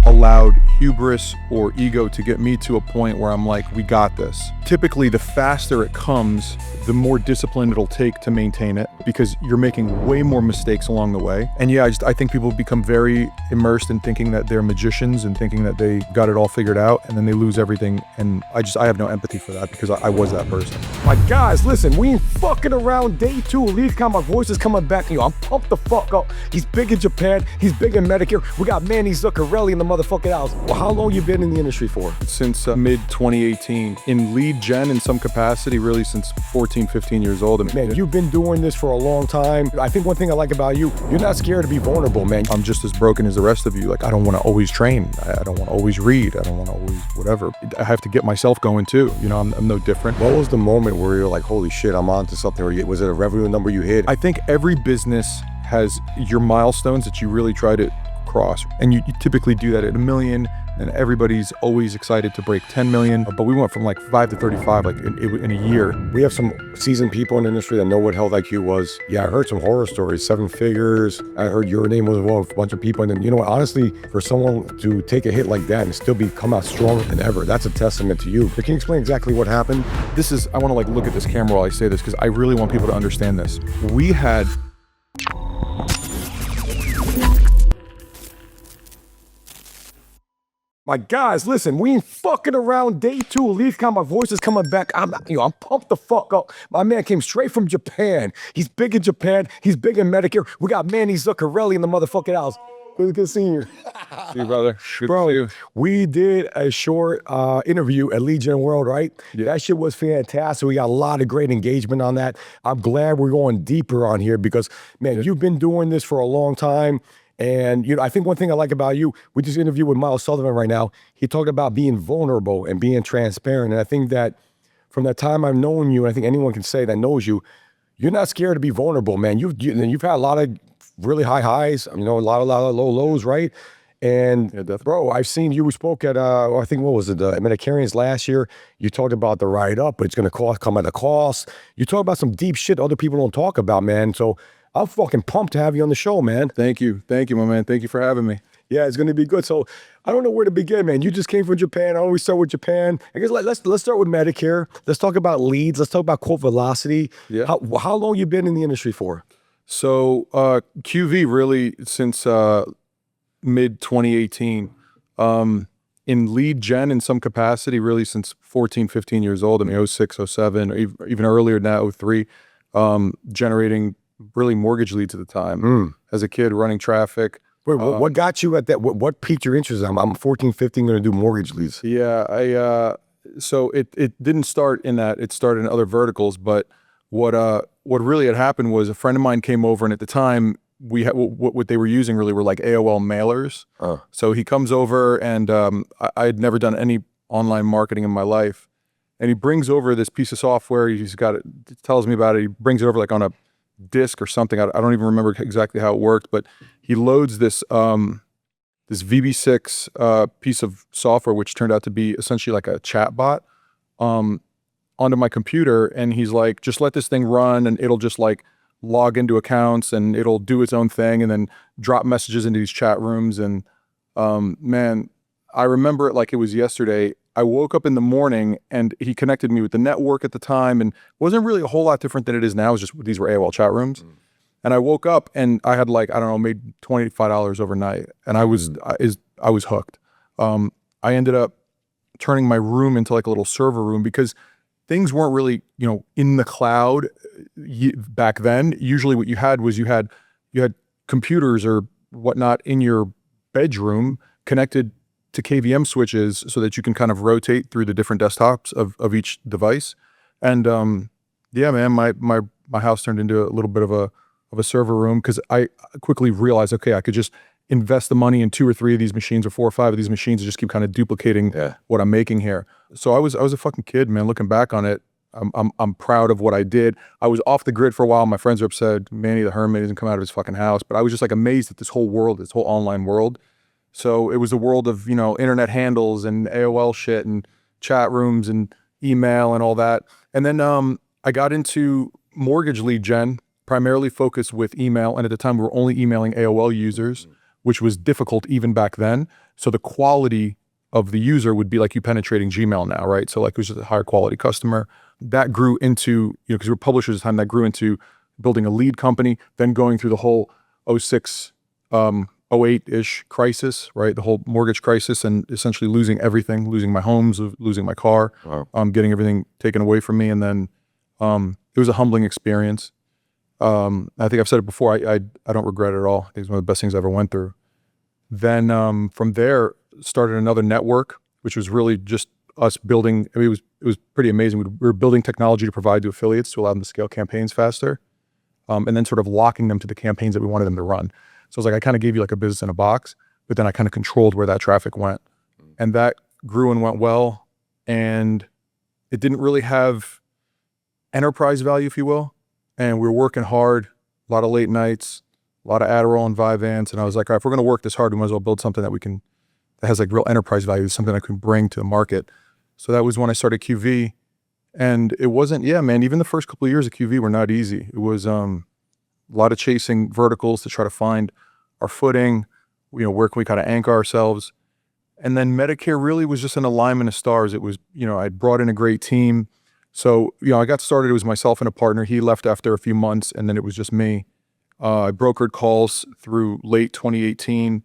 allowed hubris or ego to get me to a point where I'm like, we got this. Typically, the faster it comes, the more discipline it'll take to maintain it, because you're making way more mistakes along the way. And yeah, I think people become very immersed in thinking that they're magicians and thinking that they got it all figured out, and then they lose everything. And I have no empathy for that, because I was that person. My guys, listen, we ain't fucking around. Day 2, leave count, my voice is coming back. I'm pumped the fuck up. He's big in Japan, he's big in Medicare. We got Manny Zuccarelli in the motherfucking house. Well, how long you been in the industry for? Since mid-2018. In lead gen in some capacity, really since 14, 15 years old. Man, you've been doing this for a long time. I think one thing I like about you, you're not scared to be vulnerable, man. I'm just as broken as the rest of you. Like, I don't want to always train. I don't want to always read. I don't want to always whatever. I have to get myself going too. You know, I'm no different. What was the moment where you're like, holy shit, I'm onto something? Or was it a revenue number you hit? I think every business has your milestones that you really try to cross. And you typically do that at 1 million, and everybody's always excited to break 10 million. But we went from like 5 to 35 like in a year. We have some seasoned people in the industry that know what Health IQ was. Yeah, I heard some horror stories, 7 figures. I heard your name was one of a bunch of people. And then, you know what, honestly, for someone to take a hit like that and still come out stronger than ever, that's a testament to you. But can you explain exactly what happened? I want to like look at this camera while I say this, because I really want people to understand this. We had My guys, listen, we ain't fucking around. Day 2, leave count, my voice is coming back. I'm pumped the fuck up. My man came straight from Japan. He's big in Japan, he's big in Medicare. We got Manny Zuccarelli in the motherfucking house. Good seeing you. See you, brother. Good to see you. We did a short interview at Lead Gen World, right? Yeah. That shit was fantastic. We got a lot of great engagement on that. I'm glad we're going deeper on here because, man, you've been doing this for a long time. And, you know, I think one thing I like about you, we just interviewed with Miles Sullivan right now. He talked about being vulnerable and being transparent. And I think that from that time I've known you, and I think anyone can say that knows you, you're not scared to be vulnerable, man. You've had a lot of really high highs, you know, a lot of low lows, right? And yeah, bro, I've seen you spoke at, I think, what was it, Medicarians last year. You talked about the ride up, but it's going to come at a cost. You talk about some deep shit other people don't talk about, man. So I'm fucking pumped to have you on the show, man. Thank you, my man. Thank you for having me. Yeah, it's going to be good. So I don't know where to begin, man. You just came from Japan. I always start with Japan. I guess let's start with Medicare. Let's talk about leads. Let's talk about quote velocity. Yeah. How long you been in the industry for? So QV really since mid-2018. In lead gen in some capacity really since 14, 15 years old. I mean, 06, 07, or even earlier than that, 03, generating really mortgage leads at the time. As a kid running traffic. Wait, what got you at that? What piqued your interest? I'm 14, 15, going to do mortgage leads. Yeah, so it didn't start in that. It started in other verticals, but what really had happened was a friend of mine came over, and at the time we had what they were using really were like AOL mailers. So he comes over, and I had never done any online marketing in my life, and he brings over this piece of software. He's got it, tells me about it. He brings it over like on a disc or something. I don't even remember exactly how it worked, but he loads this this VB6 piece of software, which turned out to be essentially like a chat bot, onto my computer, and he's like, just let this thing run and it'll just like log into accounts and it'll do its own thing and then drop messages into these chat rooms. And man, I remember it like it was yesterday. I woke up in the morning and he connected me with the network at the time, and it wasn't really a whole lot different than it is now. It was just these were AOL chat rooms. And I woke up and I had like, I don't know, made $25 overnight, and I was hooked. I ended up turning my room into like a little server room because things weren't really, you know, in the cloud back then. Usually what you had was you had computers or whatnot in your bedroom connected to KVM switches so that you can kind of rotate through the different desktops of each device. And yeah, man, my house turned into a little bit of a server room because I quickly realized, okay, I could just invest the money in 2 or 3 of these machines or 4 or 5 of these machines and just keep kind of duplicating what I'm making here. So I was a fucking kid, man. Looking back on it, I'm proud of what I did. I was off the grid for a while. My friends were upset. Manny the Hermit doesn't come out of his fucking house. But I was just like amazed at this whole world, this whole online world. So it was a world of, you know, internet handles and AOL shit and chat rooms and email and all that. And then I got into mortgage lead gen, primarily focused with email. And at the time we were only emailing AOL users. which was difficult even back then. So the quality of the user would be like you penetrating Gmail now, right? So like it was just a higher quality customer. That grew into, because we were publishers at the time, that grew into building a lead company, then going through the whole 06, 08-ish crisis, right? The whole mortgage crisis, and essentially losing everything, losing my homes, losing my car, getting everything taken away from me. And then it was a humbling experience. I think I've said it before, I don't regret it at all. I think it's one of the best things I ever went through. Then from there, started another network, which was really just us building. I mean, it was pretty amazing. We were building technology to provide to affiliates to allow them to scale campaigns faster, and then sort of locking them to the campaigns that we wanted them to run. So it's like I kind of gave you like a business in a box, but then I kind of controlled where that traffic went, and that grew and went well. And it didn't really have enterprise value, if you will. And we were working hard, a lot of late nights, a lot of Adderall and Vyvanse. And I was like, all right, if we're going to work this hard, we might as well build something that has like real enterprise value, something I can bring to the market. So that was when I started QV. And it wasn't, yeah, man, even the first couple of years of QV were not easy. It was a lot of chasing verticals to try to find our footing, where can we kind of anchor ourselves. And then Medicare really was just an alignment of stars. It was, I'd brought in a great team. So, I got started, it was myself and a partner. He left after a few months, and then it was just me. I brokered calls through late 2018,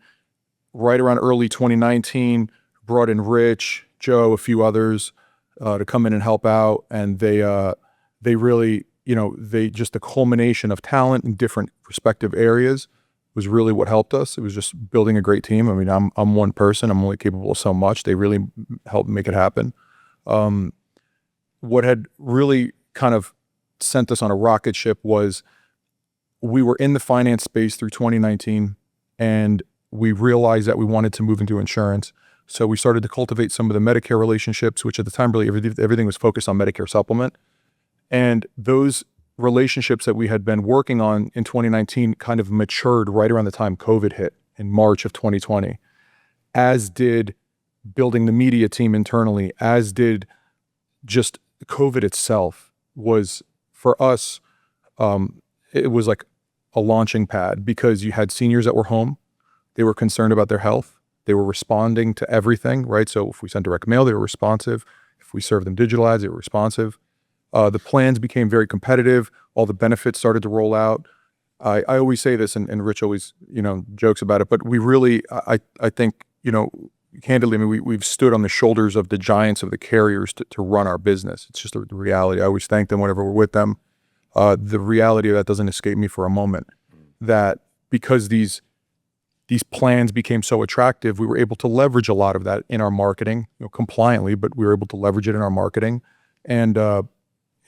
right around early 2019, brought in Rich, Joe, a few others to come in and help out. And they really, just the culmination of talent in different respective areas was really what helped us. It was just building a great team. I mean, I'm one person, I'm only capable of so much. They really helped make it happen. What had really kind of sent us on a rocket ship was we were in the finance space through 2019, and we realized that we wanted to move into insurance. So we started to cultivate some of the Medicare relationships, which at the time really everything was focused on Medicare supplement. And those relationships that we had been working on in 2019 kind of matured right around the time COVID hit in March of 2020, as did building the media team internally, as did just COVID itself. Was for us, it was like a launching pad, because you had seniors that were home. They were concerned about their health. They were responding to everything, right? So if we sent direct mail, they were responsive. If we served them digital ads, they were responsive. The plans became very competitive. All the benefits started to roll out. I always say this, and Rich always, jokes about it, but we really, I think, candidly, I mean, we've stood on the shoulders of the giants of the carriers to run our business. It's just the reality. I always thank them whenever we're with them. The reality of that doesn't escape me for a moment. That because these plans became so attractive, we were able to leverage a lot of that in our marketing, compliantly, but we were able to leverage it in our marketing. And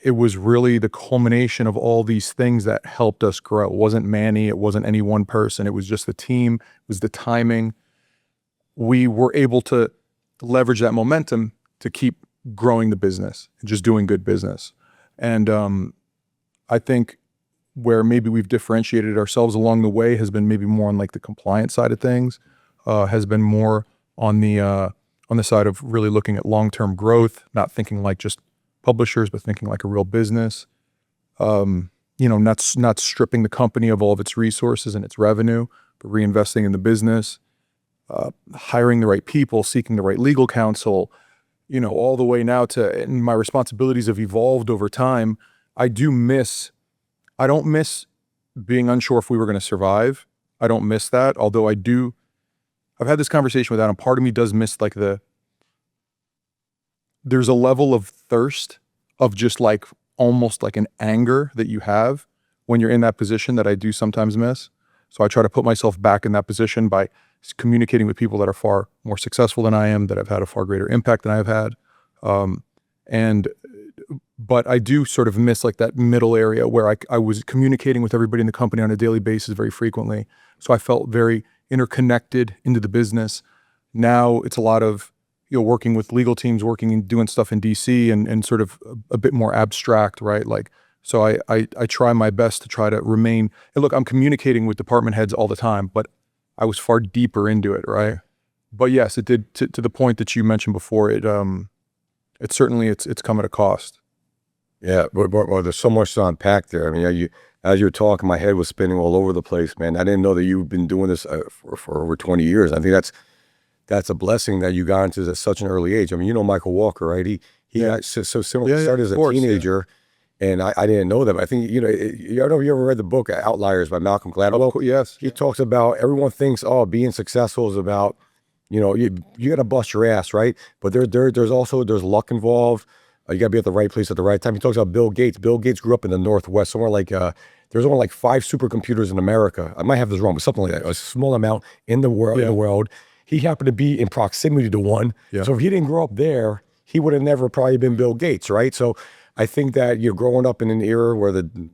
it was really the culmination of all these things that helped us grow. It wasn't Manny, it wasn't any one person. It was just the team, it was the timing. We were able to leverage that momentum to keep growing the business and just doing good business. And I think where maybe we've differentiated ourselves along the way has been maybe more on like the compliance side of things, has been more on the side of really looking at long-term growth, not thinking like just publishers, but thinking like a real business. Not stripping the company of all of its resources and its revenue, but reinvesting in the business. Hiring the right people, seeking the right legal counsel, all the way now to, and my responsibilities have evolved over time. I don't miss being unsure if we were going to survive. I don't miss that. Although I've had this conversation with Adam. Part of me does miss like there's a level of thirst of just like almost like an anger that you have when you're in that position that I do sometimes miss. So I try to put myself back in that position by communicating with people that are far more successful than I am, that have had a far greater impact than I've had. But I do sort of miss like that middle area where I was communicating with everybody in the company on a daily basis very frequently. So I felt very interconnected into the business. Now it's a lot of, working with legal teams, working and doing stuff in DC and sort of a bit more abstract, right? Like, so I try my best to try to remain, and look, I'm communicating with department heads all the time, but I was far deeper into it, right? But yes, it did, to the point that you mentioned before, it certainly, it's come at a cost. Yeah, but there's so much to unpack there. I mean, as you're talking, my head was spinning all over the place, man. I didn't know that you've been doing this for over 20 years. I think that's a blessing that you got into this at such an early age. I mean, you know Michael Walker, right? He got so similar. He started as a teenager, and I didn't know that. But I think, I don't know if you ever read the book Outliers by Malcolm Gladwell. Yes. He talks about, everyone thinks, oh, being successful is about, you got to bust your ass, right? But there's luck involved. You got to be at the right place at the right time. He talks about Bill Gates. Bill Gates grew up in the Northwest, somewhere like, there's only like 5 supercomputers in America. I might have this wrong, but something like that, a small amount in the world. He happened to be in proximity to one. Yeah. So if he didn't grow up there, he would have never probably been Bill Gates, right? So I think that you're growing up in an era where the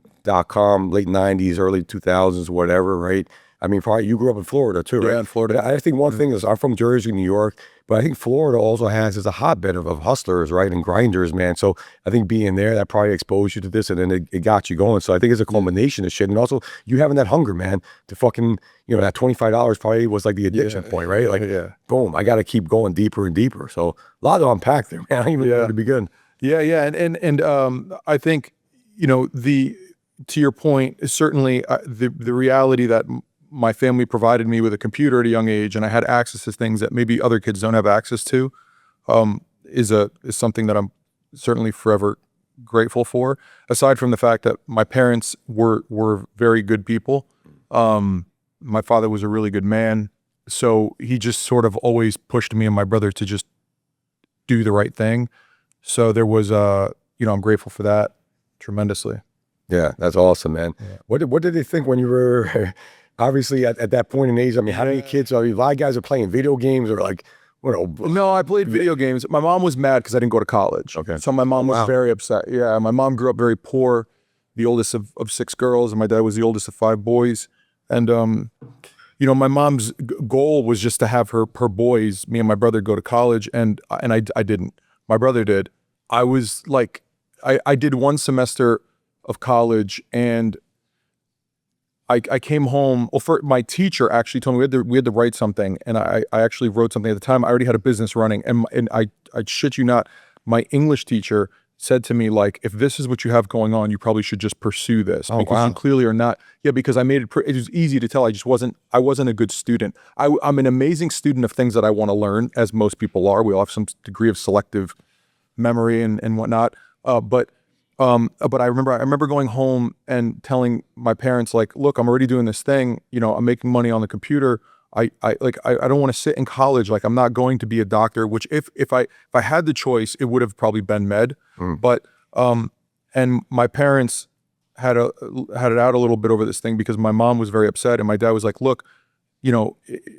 .com, late 90s, early 2000s, whatever, right? I mean, probably you grew up in Florida too, right? Yeah, in Florida. I think one thing is, I'm from Jersey, New York, but I think Florida also is a hotbed of hustlers, right? And grinders, man. So I think being there, that probably exposed you to this, and then it got you going. So I think it's a culmination of shit. And also you having that hunger, man, to fucking, that $25 probably was like the addiction point, right? Like, boom, I got to keep going deeper and deeper. So a lot to unpack there, man. I don't even know where to begin. Yeah. And I think, to your point, certainly the reality that my family provided me with a computer at a young age, and I had access to things that maybe other kids don't have access to, is something that I'm certainly forever grateful for. Aside from the fact that my parents were very good people, my father was a really good man, so he just sort of always pushed me and my brother to just do the right thing. So there was, I'm grateful for that tremendously. Yeah, that's awesome, man. Yeah. What did they think when you were obviously at that point in age? I mean, how many kids? A lot of guys are playing video games, or like, No, I played video games. My mom was mad because I didn't go to college. Okay. So my mom was very upset. Yeah, my mom grew up very poor, the oldest of 6 girls, and my dad was the oldest of 5 boys. And my mom's goal was just to have her boys, me and my brother, go to college, and I didn't. My brother did. I was like, I did 1 semester of college, and I came home. Well, my teacher actually told me we had to write something, and I actually wrote something at the time. I already had a business running, and I shit you not, my English teacher said to me, like, if this is what you have going on, you probably should just pursue this, because you clearly are not. Yeah, because I made it. It was easy to tell. I wasn't a good student. I'm an amazing student of things that I want to learn, as most people are. We all have some degree of selective memory and whatnot. But I remember going home and telling my parents, like, look, I'm already doing this thing. I'm making money on the computer. I don't want to sit in college. Like, I'm not going to be a doctor, which if I had the choice, it would have probably been med. But and my parents had it out a little bit over this thing, because my mom was very upset, and my dad was like, look,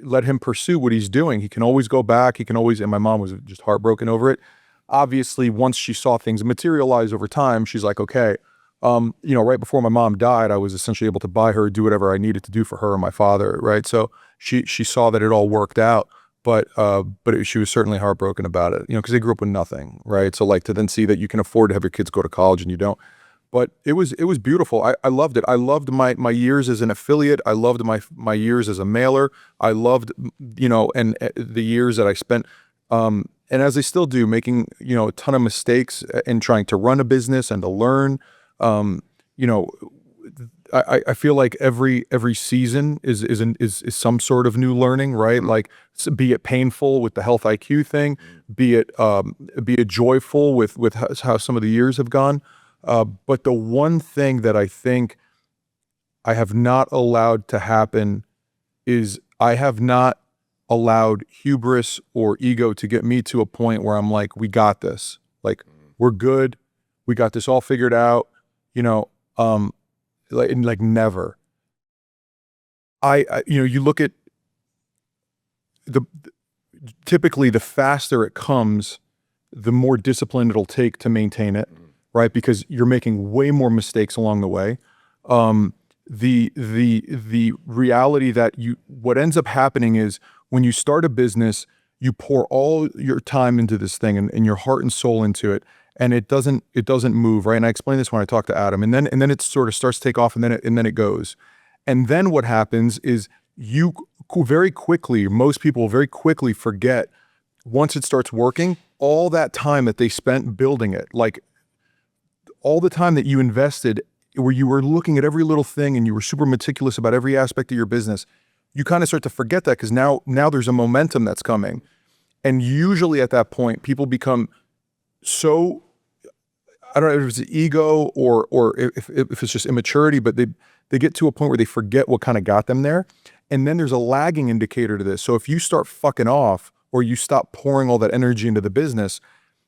let him pursue what he's doing. He can always go back. He can always, and my mom was just heartbroken over it. Obviously, once she saw things materialize over time, she's like, okay, right before my mom died, I was essentially able to buy her, do whatever I needed to do for her and my father, right? So she saw that it all worked out, but she was certainly heartbroken about it, because they grew up with nothing, right? So, like, to then see that you can afford to have your kids go to college and you don't. But it was beautiful. I loved it. I loved my years as an affiliate. I loved my years as a mailer. I loved, and the years that I spent, and as I still do, making, a ton of mistakes and trying to run a business and to learn. I feel like every season is some sort of new learning, right? Like, be it painful with the health IQ thing, be it joyful with how some of the years have gone. But the one thing that I think I have not allowed to happen is I have not allowed hubris or ego to get me to a point where I'm like, we got this. Like, we're good. We got this all figured out, like never. You look at typically the faster it comes, the more discipline it'll take to maintain it, right? Because you're making way more mistakes along the way. The reality that what ends up happening is, when you start a business, you pour all your time into this thing and your heart and soul into it, and it doesn't move, right? And I explained this when I talked to Adam, and then it sort of starts to take off, and then it goes. And then what happens is most people very quickly forget, once it starts working, all that time that they spent building it, like all the time that you invested where you were looking at every little thing and you were super meticulous about every aspect of your business, you kind of start to forget that because now there's a momentum that's coming. And usually at that point, people become so, I don't know if it's ego or if it's just immaturity, but they get to a point where they forget what kind of got them there. And then there's a lagging indicator to this. So if you start fucking off or you stop pouring all that energy into the business,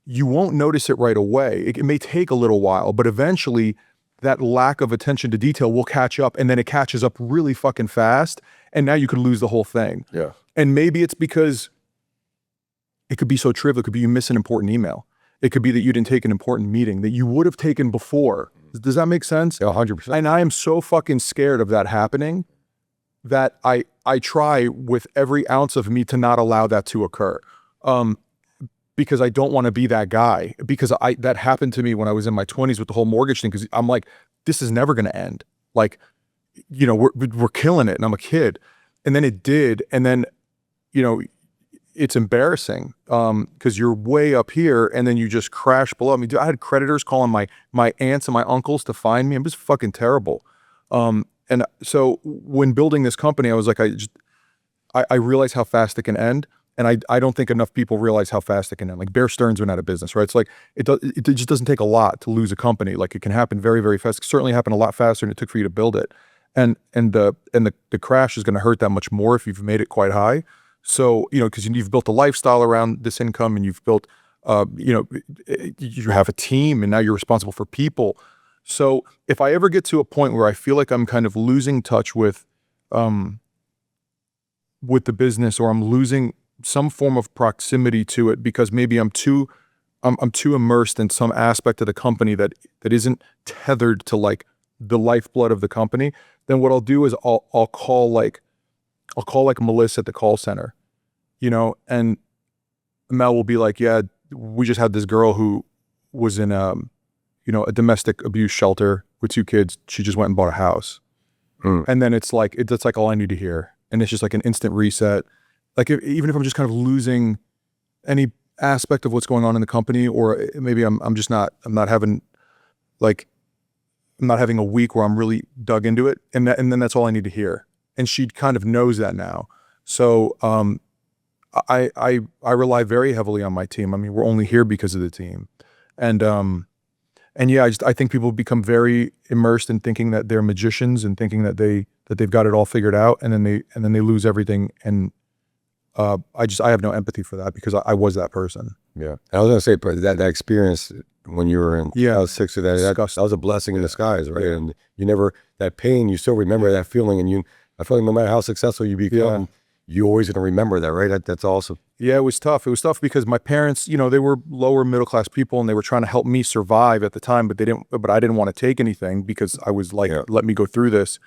you won't notice it right away. It may take a little while, but eventually that lack of attention to detail will catch up, and then it catches up really fucking fast. And now you could lose the whole thing. Yeah. And maybe it's because it could be so trivial. It could be you miss an important email. It could be that you didn't take an important meeting that you would have taken before. Does that make sense? Yeah, 100%. And I am so fucking scared of that happening that I try with every ounce of me to not allow that to occur. Because I don't want to be that guy. Because that happened to me when I was in my 20s with the whole mortgage thing. Because I'm like, this is never going to end. Like, you know, we're killing it, and I'm a kid. And then it did, and then, you know, it's embarrassing because you're way up here, and then you just crash below. I mean, dude, I had creditors calling my aunts and my uncles to find me. I'm just fucking terrible. And so when building this company, I was like, I realize how fast it can end. And I don't think enough people realize how fast it can end. Like Bear Stearns went out of business, right? It's like, it just doesn't take a lot to lose a company. Like it can happen very, very fast. It can certainly happen a lot faster than it took for you to build it. And the crash is going to hurt that much more if you've made it quite high. So, you know, because you've built a lifestyle around this income, and you've built, you know, you have a team, and now you're responsible for people. So if I ever get to a point where I feel like I'm kind of losing touch with the business, or I'm losing some form of proximity to it because maybe I'm too immersed in some aspect of the company that isn't tethered to like the lifeblood of the company, then what I'll do is I'll call like Melissa at the call center, you know, and Mel will be like, yeah, we just had this girl who was in you know, a domestic abuse shelter with 2 kids. She just went and bought a house. And then it's like like all I need to hear. And it's just like an instant reset. Like even if I'm just kind of losing any aspect of what's going on in the company, or maybe I'm not having a week where I'm really dug into it, and then that's all I need to hear. And she kind of knows that now. So I rely very heavily on my team. I mean, we're only here because of the team. And yeah, I think people become very immersed in thinking that they're magicians and thinking that they've got it all figured out, and then they lose everything. And I have no empathy for that because I was that person. Yeah. I was gonna say, but that experience when you were in, I was 6 of that was a blessing in disguise, right? Yeah. And you never, that pain, you still remember that feeling, and I feel like no matter how successful you become, you always gonna remember that, right? That's awesome. Yeah, it was tough. It was tough because my parents, you know, they were lower middle class people, and they were trying to help me survive at the time, but I didn't want to take anything because I was like, let me go through this.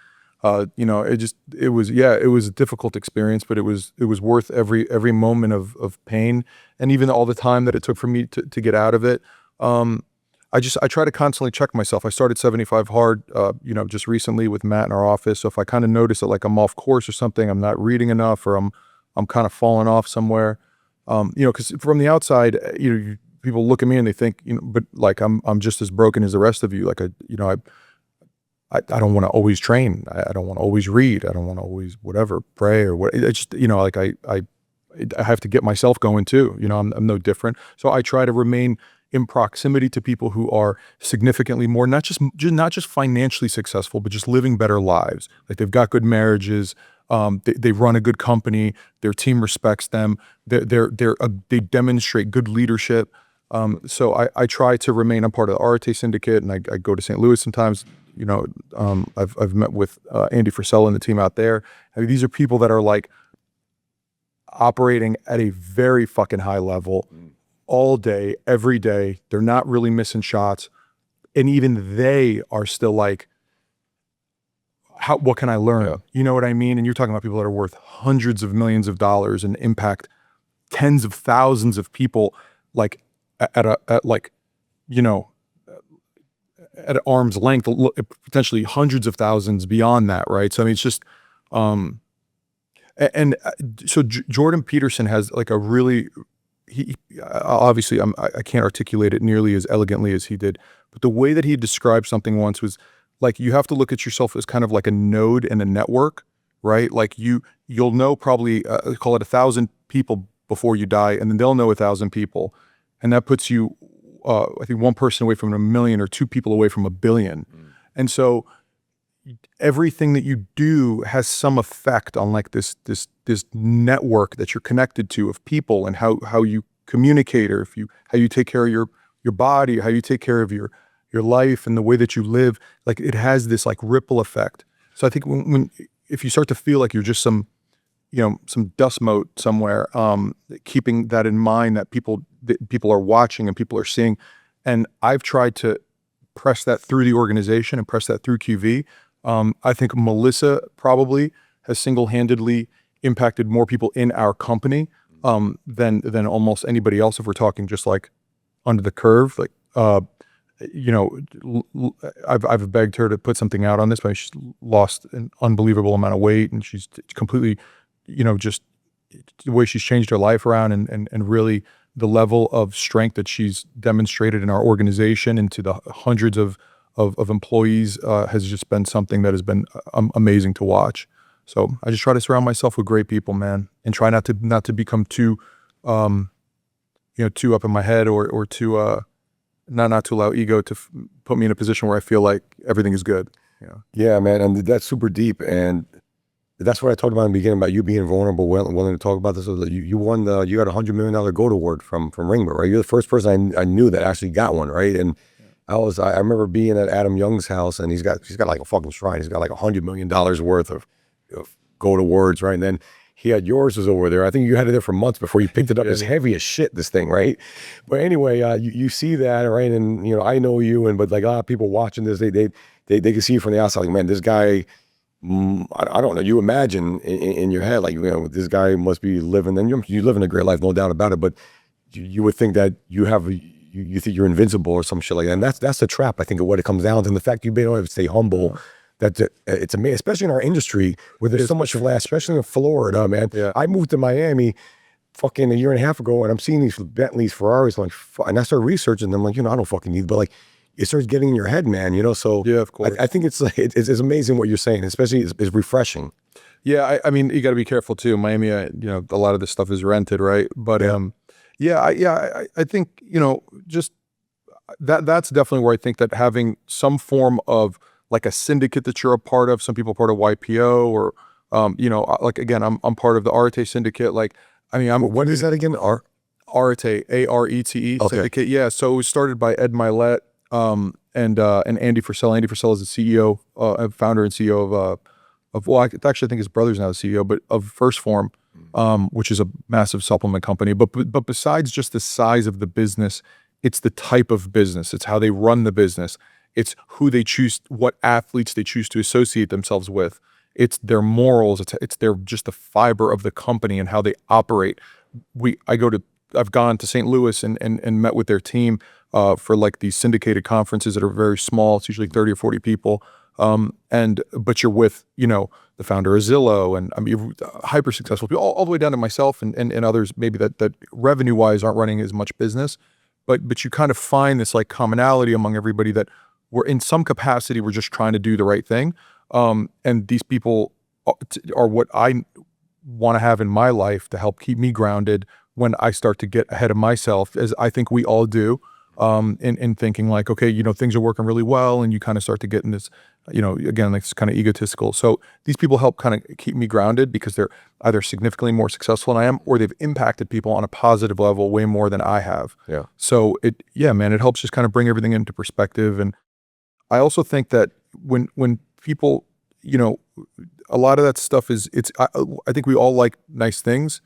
You know, it was a difficult experience, but it was worth every moment of pain, and even all the time that it took for me to get out of it. I try to constantly check myself. I started 75 Hard, you know, just recently with Matt in our office. So if I kind of notice that like I'm off course or something, I'm not reading enough, or I'm kind of falling off somewhere, you know, because from the outside, you know, people look at me and they think, you know, but like I'm just as broken as the rest of you. Like I don't want to always train. I don't want to always read. I don't want to always whatever pray or what. It's just, you know, like I have to get myself going too. You know, I'm no different. So I try to remain in proximity to people who are significantly more, not just financially successful, but just living better lives. Like they've got good marriages. They run a good company. Their team respects them. They demonstrate good leadership. So I try to remain. I'm part of the Arte Syndicate, and I go to St. Louis sometimes. You know, I've met with Andy Frisella and the team out there. I mean, these are people that are like operating at a very fucking high level all day, every day. They're not really missing shots, and even they are still like, what can I learn? Yeah. You know what I mean? And you're talking about people that are worth hundreds of millions of dollars and impact tens of thousands of people, like at like, you know, at arm's length, potentially hundreds of thousands beyond that, right? So I mean, it's just, so Jordan Peterson has like a really obviously I can't articulate it nearly as elegantly as he did, but the way that he described something once was like, you have to look at yourself as kind of like a node in a network, right? Like you'll know probably call it 1,000 people before you die, and then they'll know 1,000 people, and that puts you I think one person away from a million or two people away from a billion. And so everything that you do has some effect on like this network that you're connected to of people, and how you communicate, or how you take care of your body, how you take care of your life and the way that you live. Like, it has this like ripple effect. So I think if you start to feel like you're just some dust mote somewhere, keeping that in mind, that people are watching and people are seeing. And I've tried to press that through the organization and press that through QV. I think Melissa probably has single-handedly impacted more people in our company than almost anybody else, if we're talking just like under the curve. Like, I've begged her to put something out on this, but she's lost an unbelievable amount of weight, and she's completely, just the way she's changed her life around, and really the level of strength that she's demonstrated in our organization and to the hundreds of employees has just been something that has been amazing to watch. So I just try to surround myself with great people, man, and try not to become too, too up in my head, or too, not to allow ego to put me in a position where I feel like everything is good. Yeah, man, and that's super deep, and that's what I talked about in the beginning, about you being vulnerable, willing to talk about this. So that you won you got $100 million GOAT award from Ringbird, right? You're the first person I knew that actually got one, right? And I remember being at Adam Young's house, and he's got like a fucking shrine. He's got like $100 million worth of GOAT awards, right? And then he had yours was over there. I think you had it there for months before you picked it up. It's heavy as shit, this thing, right? But anyway, you see that, right? And I know you, but like a lot of people watching this, they can see you from the outside, like, man, this guy. I don't know. You imagine in your head, like, this guy must be living, and you live in a great life, no doubt about it. But you would think that you think you're invincible or some shit like that. And that's the trap, I think, of what it comes down to. And the fact you've been able to stay humble, it's amazing, especially in our industry where there's so much flash, especially in Florida, man. Yeah. I moved to Miami fucking a year and a half ago, and I'm seeing these Bentleys, Ferraris, like, and I started researching them, like, I don't fucking need, but like, it starts getting in your head, man, so yeah, of course. I think it's amazing what you're saying, especially it's refreshing. Yeah, I mean, you got to be careful too. Miami, a lot of this stuff is rented, right? But I think just that's definitely where I think that having some form of like a syndicate that you're a part of. Some people are part of YPO, or like, again, I'm part of the Arete syndicate. Like, I mean, what is that again? Arete, ARETE okay. syndicate. Yeah, so it was started by Ed Milet and Andy Frisell. Andy Frisell is the CEO, founder and CEO well, I actually think his brother's now the CEO, but of First Form, which is a massive supplement company. But besides just the size of the business, it's the type of business. It's how they run the business. It's who they choose, what athletes they choose to associate themselves with. It's their morals. It's their just the fiber of the company and how they operate. I've gone to St. Louis and met with their team for like these syndicated conferences that are very small. It's usually 30 or 40 people. But you're with, the founder of Zillow, and I mean, hyper successful people, all the way down to myself and others, maybe that revenue wise aren't running as much business, but you kind of find this like commonality among everybody that we're in some capacity, we're just trying to do the right thing. And these people are what I want to have in my life to help keep me grounded when I start to get ahead of myself, as I think we all do, in thinking like, okay, things are working really well, and you kind of start to get in this, again, like, it's kind of egotistical. So these people help kind of keep me grounded because they're either significantly more successful than I am, or they've impacted people on a positive level way more than I have. Yeah. So it helps just kind of bring everything into perspective. And I also think that when people, a lot of that stuff I think we all like nice things,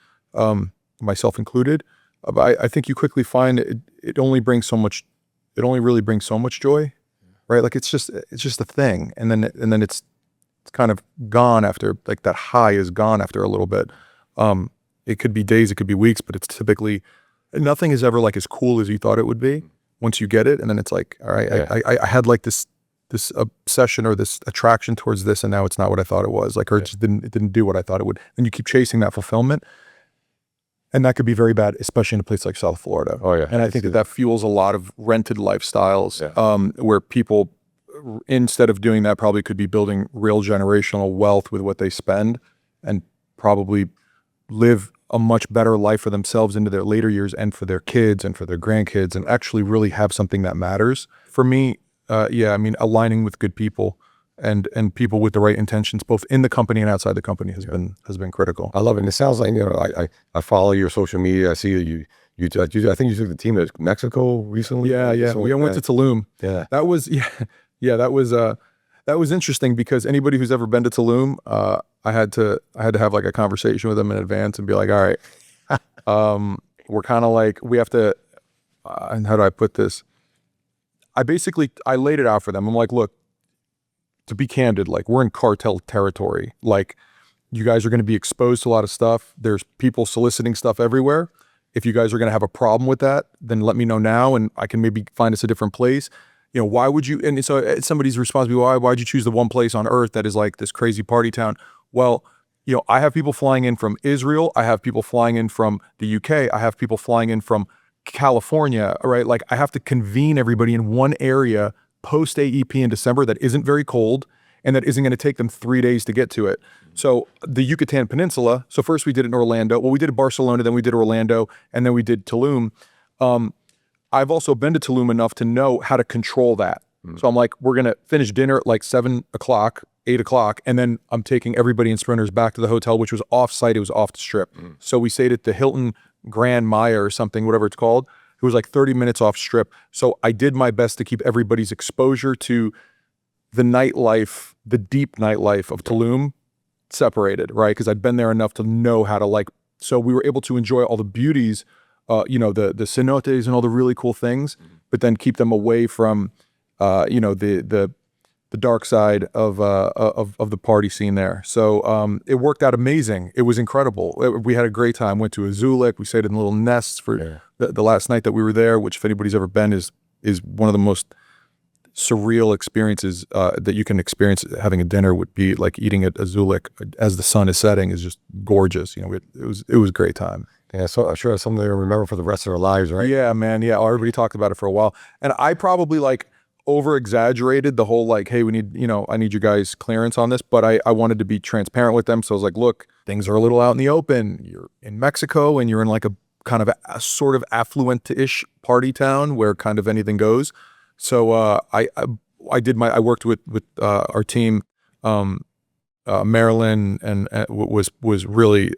myself included. But I think you quickly find it only really brings so much joy, right? Like, it's just a thing, and then it's kind of gone after, like, that high is gone after a little bit. It could be days, it could be weeks, but it's typically, nothing is ever like as cool as you thought it would be once you get it, and then it's like, all right, yeah. I had like this obsession or this attraction towards this, and now it's not what I thought it was, like, or it just didn't do what I thought it would. And you keep chasing that fulfillment. And that could be very bad, especially in a place like South Florida. Oh yeah. And I think that fuels a lot of rented lifestyles, where people, instead of doing that, probably could be building real generational wealth with what they spend, and probably live a much better life for themselves into their later years and for their kids and for their grandkids, and actually really have something that matters. For me, I mean, aligning with good people and people with the right intentions, both in the company and outside the company, has been critical. I love it. And it sounds like, I follow your social media. I see that I think you took the team to Mexico recently. Yeah. We went to Tulum. Yeah. That was, that was interesting, because anybody who's ever been to Tulum, I had to have like a conversation with them in advance and be like, all right, we're kind of like, we have to, and how do I put this? I laid it out for them. I'm like, look, to be candid, like, we're in cartel territory. Like, you guys are going to be exposed to a lot of stuff. There's people soliciting stuff everywhere. If you guys are going to have a problem with that, then let me know now, and I can maybe find us a different place. Why would you, and so it's somebody's responsibility, why'd you choose the one place on earth that is like this crazy party town? Well, I have people flying in from Israel. I have people flying in from the UK. I have people flying in from California, right? Like, I have to convene everybody in one area post AEP in December that isn't very cold, and that isn't going to take them 3 days to get to it. So the Yucatan Peninsula, so first we did it in Orlando. Well, we did it in Barcelona, then we did Orlando, and then we did Tulum. I've also been to Tulum enough to know how to control that. So I'm like, we're going to finish dinner at like 7 o'clock, 8 o'clock, and then I'm taking everybody in sprinters back to the hotel, which was off-site. It was off the strip. So we stayed at the Hilton Grand Maya or something, whatever it's called. It was like 30 minutes off strip. So I did my best to keep everybody's exposure to the nightlife, the deep nightlife of Tulum, separated, right? Because I'd been there enough to know how to, like, so we were able to enjoy all the beauties, the cenotes and all the really cool things, but then keep them away from, the dark side of the party scene there. So it worked out amazing. It was incredible. We had a great time. Went to Azulik. We stayed in little nests for the last night that we were there, which, if anybody's ever been, is one of the most surreal experiences that you can experience. Having a dinner would be like eating at Azulik as the sun is setting is just gorgeous. It was a great time. Yeah, so I'm sure it's something they'll remember for the rest of their lives, right? Yeah, man. Yeah, everybody talked about it for a while, and I probably over exaggerated the whole hey, we need, I need you guys clearance on this, but I wanted to be transparent with them. So I was like, look, things are a little out in the open. You're in Mexico, and you're in like a kind of a sort of affluent-ish party town where kind of anything goes. So I worked with our team, Marilyn, and was really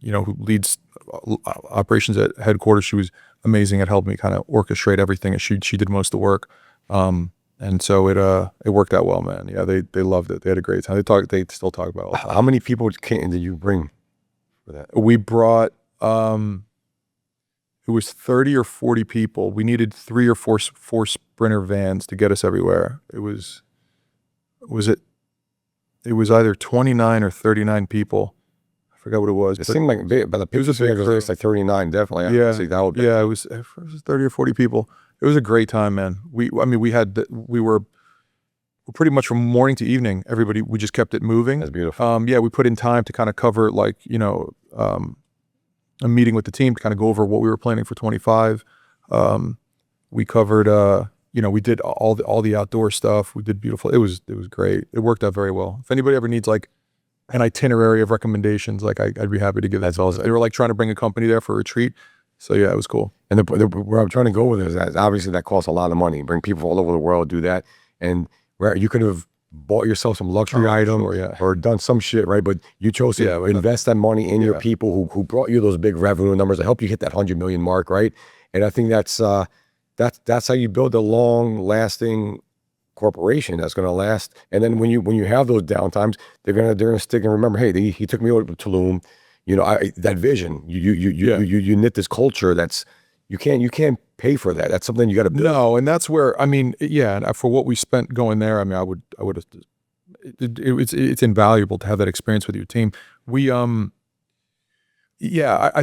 who leads operations at headquarters. She was amazing at helping me kind of orchestrate everything, and she did most of the work. And so it worked out well, man. Yeah, they loved it. They had a great time. They still talk about it. How many people did you bring for that? We brought it was 30 or 40 people. We needed 3 or 4 sprinter vans to get us everywhere. It was either 29 or 39 people. I forgot what it was. It seemed like big, but the pictures it was like 39, definitely. Yeah, it was 30 or 40 people. It was a great time, man. We were pretty much from morning to evening. Everybody, we just kept it moving. That's beautiful. We put in time to kind of cover a meeting with the team to kind of go over what we were planning for 25. We covered, we did all the outdoor stuff. We did beautiful. It was great. It worked out very well. If anybody ever needs like an itinerary of recommendations, I'd be happy to give that. That's awesome. They were like trying to bring a company there for a retreat. So yeah, it was cool. And where I'm trying to go with it is that obviously that costs a lot of money. Bring people all over the world, do that. And where you could have bought yourself some luxury item or done some shit, right? But you chose to invest that money in your people who brought you those big revenue numbers to help you hit that 100 million mark, right? And I think that's how you build a long-lasting corporation that's going to last. And then when you have those downtimes, they're gonna stick and remember, hey, he took me over to Tulum. That vision. You knit this culture that's you can't pay for that. That's something you got to build. No, and that's where for what we spent going there, I would have. It's invaluable to have that experience with your team. We I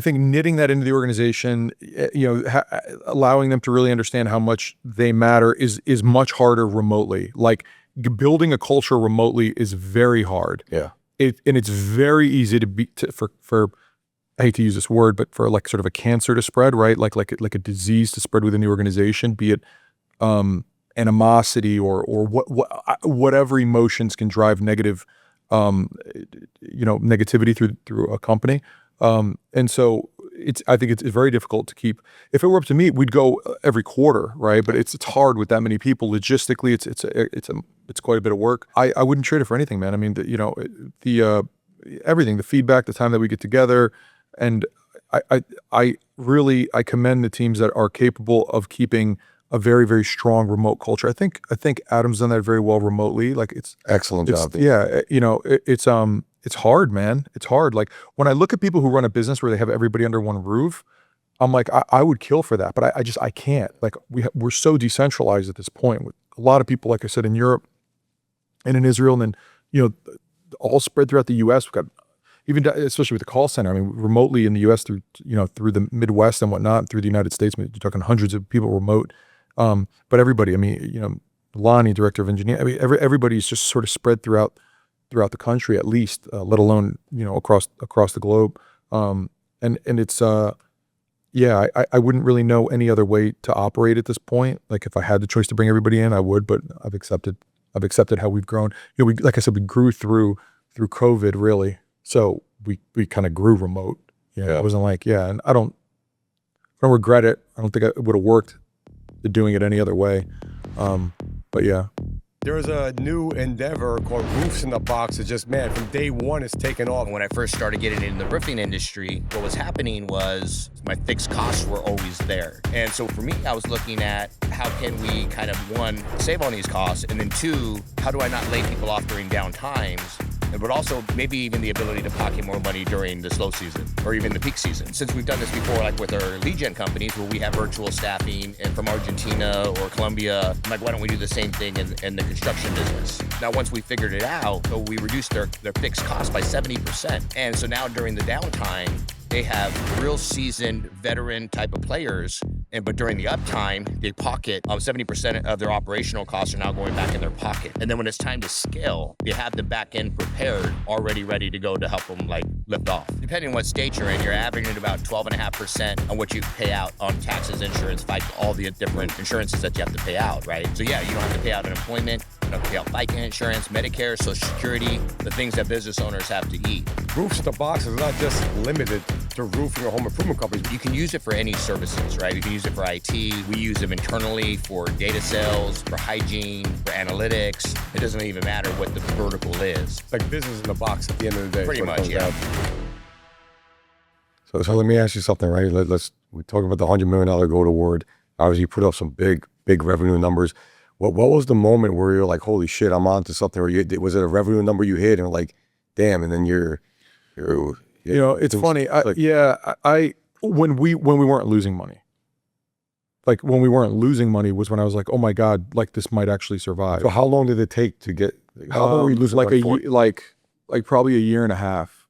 think knitting that into the organization, allowing them to really understand how much they matter is much harder remotely. Like building a culture remotely is very hard. Yeah. And it's very easy for I hate to use this word, but for like sort of a cancer to spread, right? Like a disease to spread within the organization, be it animosity or whatever emotions can drive negative, negativity through a company. And so I think it's very difficult to keep. If it were up to me, we'd go every quarter, right? But it's hard with that many people. Logistically, it's quite a bit of work. I wouldn't trade it for anything, man. I mean, the everything, the feedback, the time that we get together, and I really commend the teams that are capable of keeping a very, very strong remote culture. I think Adam's done that very well remotely. Like Excellent job. yeah, it's hard, man. It's hard. Like when I look at people who run a business where they have everybody under one roof, I'm like, I would kill for that, but I can't. Like we're so decentralized at this point with a lot of people, like I said, in Europe and in Israel, and then all spread throughout the U.S. We've got even especially with the call center. I mean, remotely in the U.S. through the Midwest and whatnot, through the United States, you're talking hundreds of people remote. But everybody, I mean, Lonnie, director of engineering, I mean, everybody's just sort of spread throughout the country, at least, let alone, across the globe. And it's, yeah, I wouldn't really know any other way to operate at this point. Like if I had the choice to bring everybody in, I would, but I've accepted how we've grown. Like I said, we grew through COVID really. So we kind of grew remote. Yeah. It wasn't like, and I don't regret it. I don't think it would have worked doing it any other way. But yeah. There's a new endeavor called Roofs in the Box. It's just, man, from day one, it's taken off. When I first started getting into the roofing industry, what was happening was my fixed costs were always there. And so for me, I was looking at how can we kind of, one, save on these costs, and then two, how do I not lay people off during down times? But also maybe even the ability to pocket more money during the slow season or even the peak season. Since we've done this before, like with our lead gen companies where we have virtual staffing and from Argentina or Colombia, I'm like, why don't we do the same thing in the construction business? Now, once we figured it out, so we reduced their fixed cost by 70%. And so now during the downtime, they have real seasoned veteran type of players, but during the uptime, they pocket 70% of their operational costs are now going back in their pocket. And then when it's time to scale, they have the back end prepared, already ready to go to help them like lift off. Depending on what state you're in, you're averaging about 12.5% on what you pay out on taxes, insurance, all the different insurances that you have to pay out, right? So yeah, you don't have to pay out unemployment, you don't have to pay out FICA insurance, Medicare, Social Security, the things that business owners have to eat. Roofs in the Box is not just limited to roofing or home improvement companies. You can use it for any services, right? You can use it for IT. We use them internally for data sales, for hygiene, for analytics. It doesn't even matter what the vertical is. It's like business in the box at the end of the day. Pretty much, yeah. So let me ask you something, right? We talk about the $100 million Gold Award. Obviously, you put up some big revenue numbers. What was the moment where you're like, holy shit, I'm on to something? Or was it a revenue number you hit and like, damn, and then you're it's funny. When we weren't losing money, like when we weren't losing money was when I was like, oh my God, like this might actually survive. So how long did it take to get, how long were you losing money for? Like probably a year and a half.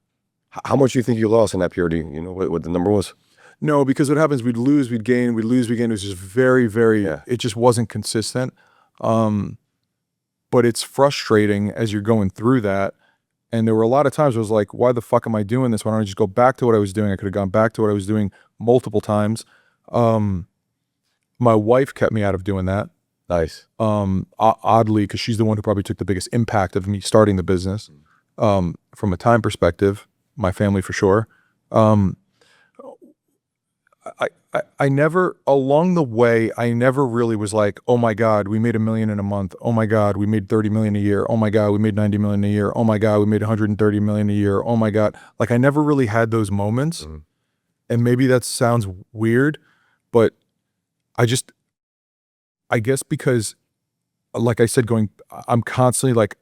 How much do you think you lost in that period? You know what the number was? No, because what happens, we'd lose, we'd gain, we'd lose, we'd gain. It was just very, very, it just wasn't consistent. But it's frustrating as you're going through that. And there were a lot of times I was like, why the fuck am I doing this? Why don't I just go back to what I was doing? I could have gone back to what I was doing multiple times. My wife kept me out of doing that. Nice. Oddly, because she's the one who probably took the biggest impact of me starting the business. From a time perspective, my family for sure. I never, along the way, I never really was like, oh my God, we made $1 million in a month. Oh my God, we made 30 million a year. Oh my God, we made 90 million a year. Oh my God, we made 130 million a year. Oh my God. Like I never really had those moments. And maybe that sounds weird, but I guess because like I said, I'm constantly like,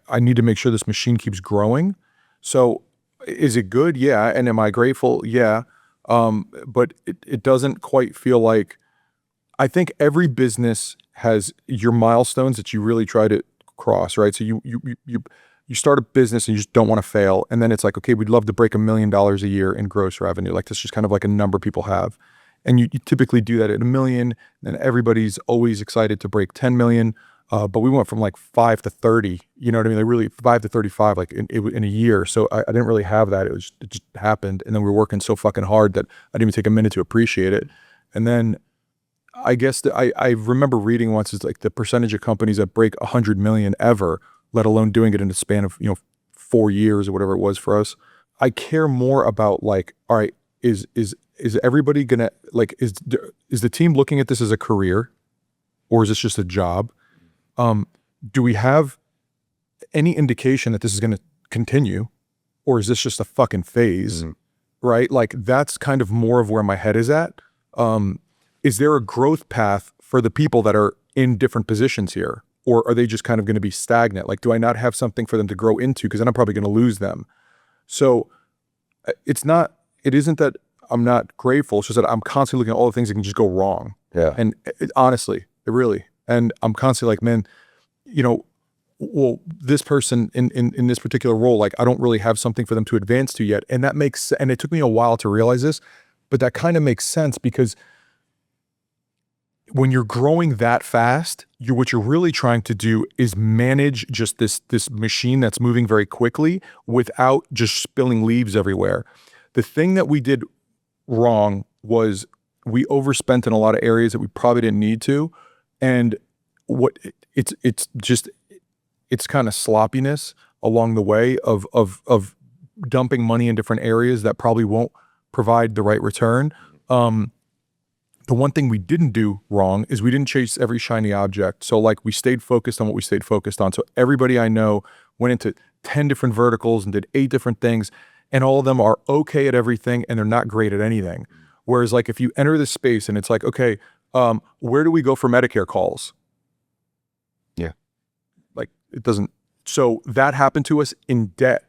I need to make sure this machine keeps growing. So is it good? Yeah. And am I grateful? Yeah. But it doesn't quite feel like, I think every business has your milestones that you really try to cross, right? So you start a business and you just don't want to fail. And then it's like, okay, we'd love to break $1 million a year in gross revenue. Like that's just kind of like a number people have. And you typically do that at $1 million, and everybody's always excited to break 10 million. but we went from like 5 to 30, you know what I mean? Like really 5 to 35, like in a year. So I didn't really have that. It just happened. And then we were working so fucking hard that I didn't even take a minute to appreciate it. And then I guess I remember reading once, it's like the percentage of companies that break 100 million ever, let alone doing it in a span of, 4 years or whatever it was for us. I care more about like, all right, is everybody gonna, like, is the team looking at this as a career, or is this just a job? Do we have any indication that this is going to continue, or is this just a fucking phase? Right? Like that's kind of more of where my head is at. Is there a growth path for the people that are in different positions here, or are they just kind of going to be stagnant? Like, do I not have something for them to grow into? Because then I'm probably going to lose them. So it isn't that I'm not grateful. It's just that I'm constantly looking at all the things that can just go wrong. Yeah. And honestly, it really, and I'm constantly like, man, well, this person in this particular role, like I don't really have something for them to advance to yet. And that makes, and it took me a while to realize this, but that kind of makes sense because when you're growing that fast, what you're really trying to do is manage just this machine that's moving very quickly without just spilling leaves everywhere. The thing that we did wrong was we overspent in a lot of areas that we probably didn't need to. And it's kind of sloppiness along the way of dumping money in different areas that probably won't provide the right return. The one thing we didn't do wrong is we didn't chase every shiny object. So like we stayed focused on what we stayed focused on. So everybody I know went into 10 different verticals and did 8 different things, and all of them are okay at everything and they're not great at anything. Whereas like if you enter this space and it's like, okay, where do we go for Medicare calls? Yeah. Like it doesn't. So that happened to us in debt.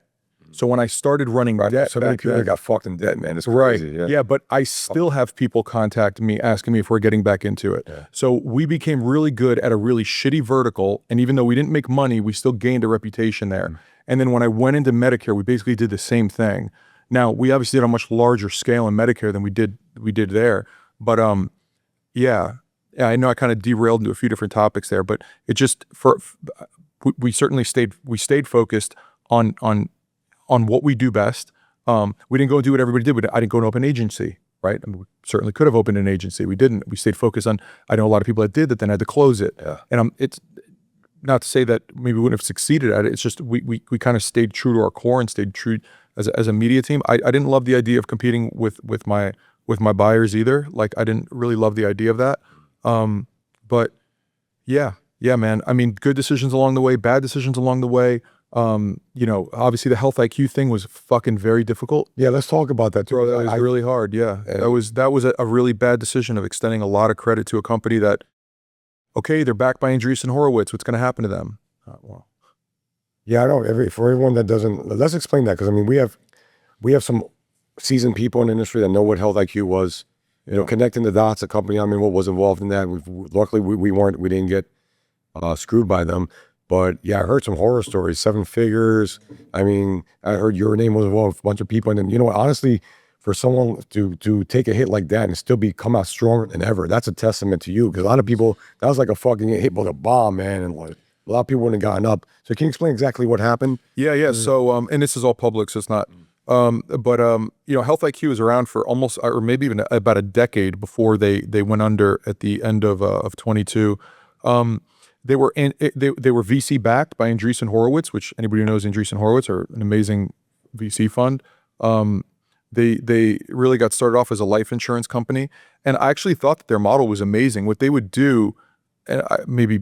So when I started running debt, so many people got fucked in debt, man. It's crazy. Right. Yeah, but I still have people contact me asking me if we're getting back into it. Yeah. So we became really good at a really shitty vertical. And even though we didn't make money, we still gained a reputation there. And then when I went into Medicare, we basically did the same thing. Now, we obviously did on a much larger scale in Medicare than we did there. But yeah, I know I kind of derailed into a few different topics there, but it just we certainly stayed focused on what we do best. We didn't go do what everybody did. I didn't go to open agency, right? I mean, we certainly could have opened an agency. We didn't. We stayed focused on, I know a lot of people that did that then had to close it. Yeah. And it's not to say that maybe we wouldn't have succeeded at it. It's just we kind of stayed true to our core and stayed true as a media team. I didn't love the idea of competing with my buyers either. Like I didn't really love the idea of that. But yeah, man. I mean, good decisions along the way, bad decisions along the way. Obviously the health IQ thing was fucking very difficult. Yeah, let's talk about that too. Bro, that was really hard. Yeah. That was a really bad decision of extending a lot of credit to a company that, okay, they're backed by Andreessen Horowitz. What's going to happen to them? Well. Yeah, I know. For everyone that doesn't, let's explain that, because I mean, we have some seasoned people in the industry that know what health IQ was. Connecting the dots, a company. I mean, what was involved in that? Luckily, we didn't get screwed by them. But yeah, I heard some horror stories, 7 figures. I mean, I heard your name was involved with a bunch of people, and then honestly, for someone to take a hit like that and still come out stronger than ever, that's a testament to you. Because a lot of people, that was like a fucking hit with a bomb, man, and like a lot of people wouldn't have gotten up. So can you explain exactly what happened? Yeah. So, and this is all public, so it's not. But Health IQ is around for almost, or maybe even about a decade before they went under at the end of 22. They were VC backed by Andreessen Horowitz, which anybody who knows Andreessen Horowitz are an amazing VC fund. They really got started off as a life insurance company, and I actually thought that their model was amazing. What they would do, and I maybe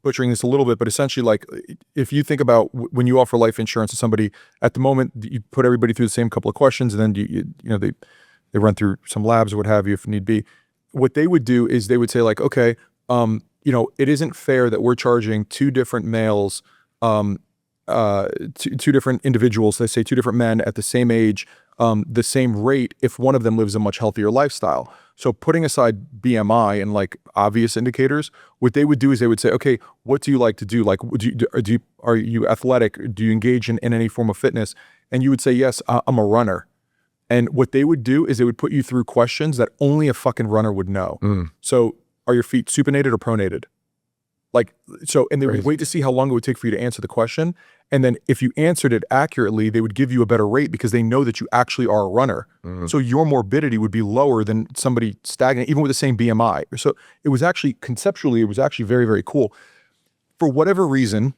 butchering this a little bit, but essentially, like if you think about when you offer life insurance to somebody, at the moment you put everybody through the same couple of questions, and then they run through some labs or what have you if need be. What they would do is they would say like, okay, it isn't fair that we're charging 2 different males, two different individuals, let's say 2 different men at the same age, the same rate if one of them lives a much healthier lifestyle. So putting aside BMI and like obvious indicators, what they would do is they would say, okay, what do you like to do? Like, are you athletic? Do you engage in any form of fitness? And you would say, yes, I'm a runner. And what they would do is they would put you through questions that only a fucking runner would know. So are your feet supinated or pronated? Like, so, and they would Crazy. wait to see how long it would take for you to answer the question. And then if you answered it accurately, they would give you a better rate because they know that you actually are a runner. So your morbidity would be lower than somebody stagnant, even with the same BMI. So it was actually, conceptually, it was actually very, very cool. For whatever reason,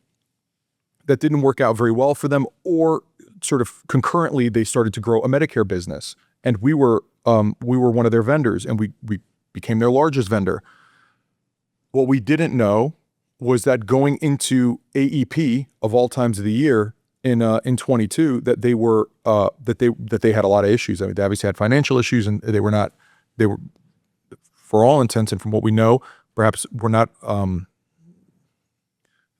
that didn't work out very well for them, or sort of concurrently, they started to grow a Medicare business. And we were one of their vendors, and we became their largest vendor. What we didn't know was that going into AEP of all times of the year in 22, that they were that they had a lot of issues. I mean, they obviously had financial issues, and they were, for all intents and from what we know, perhaps were not.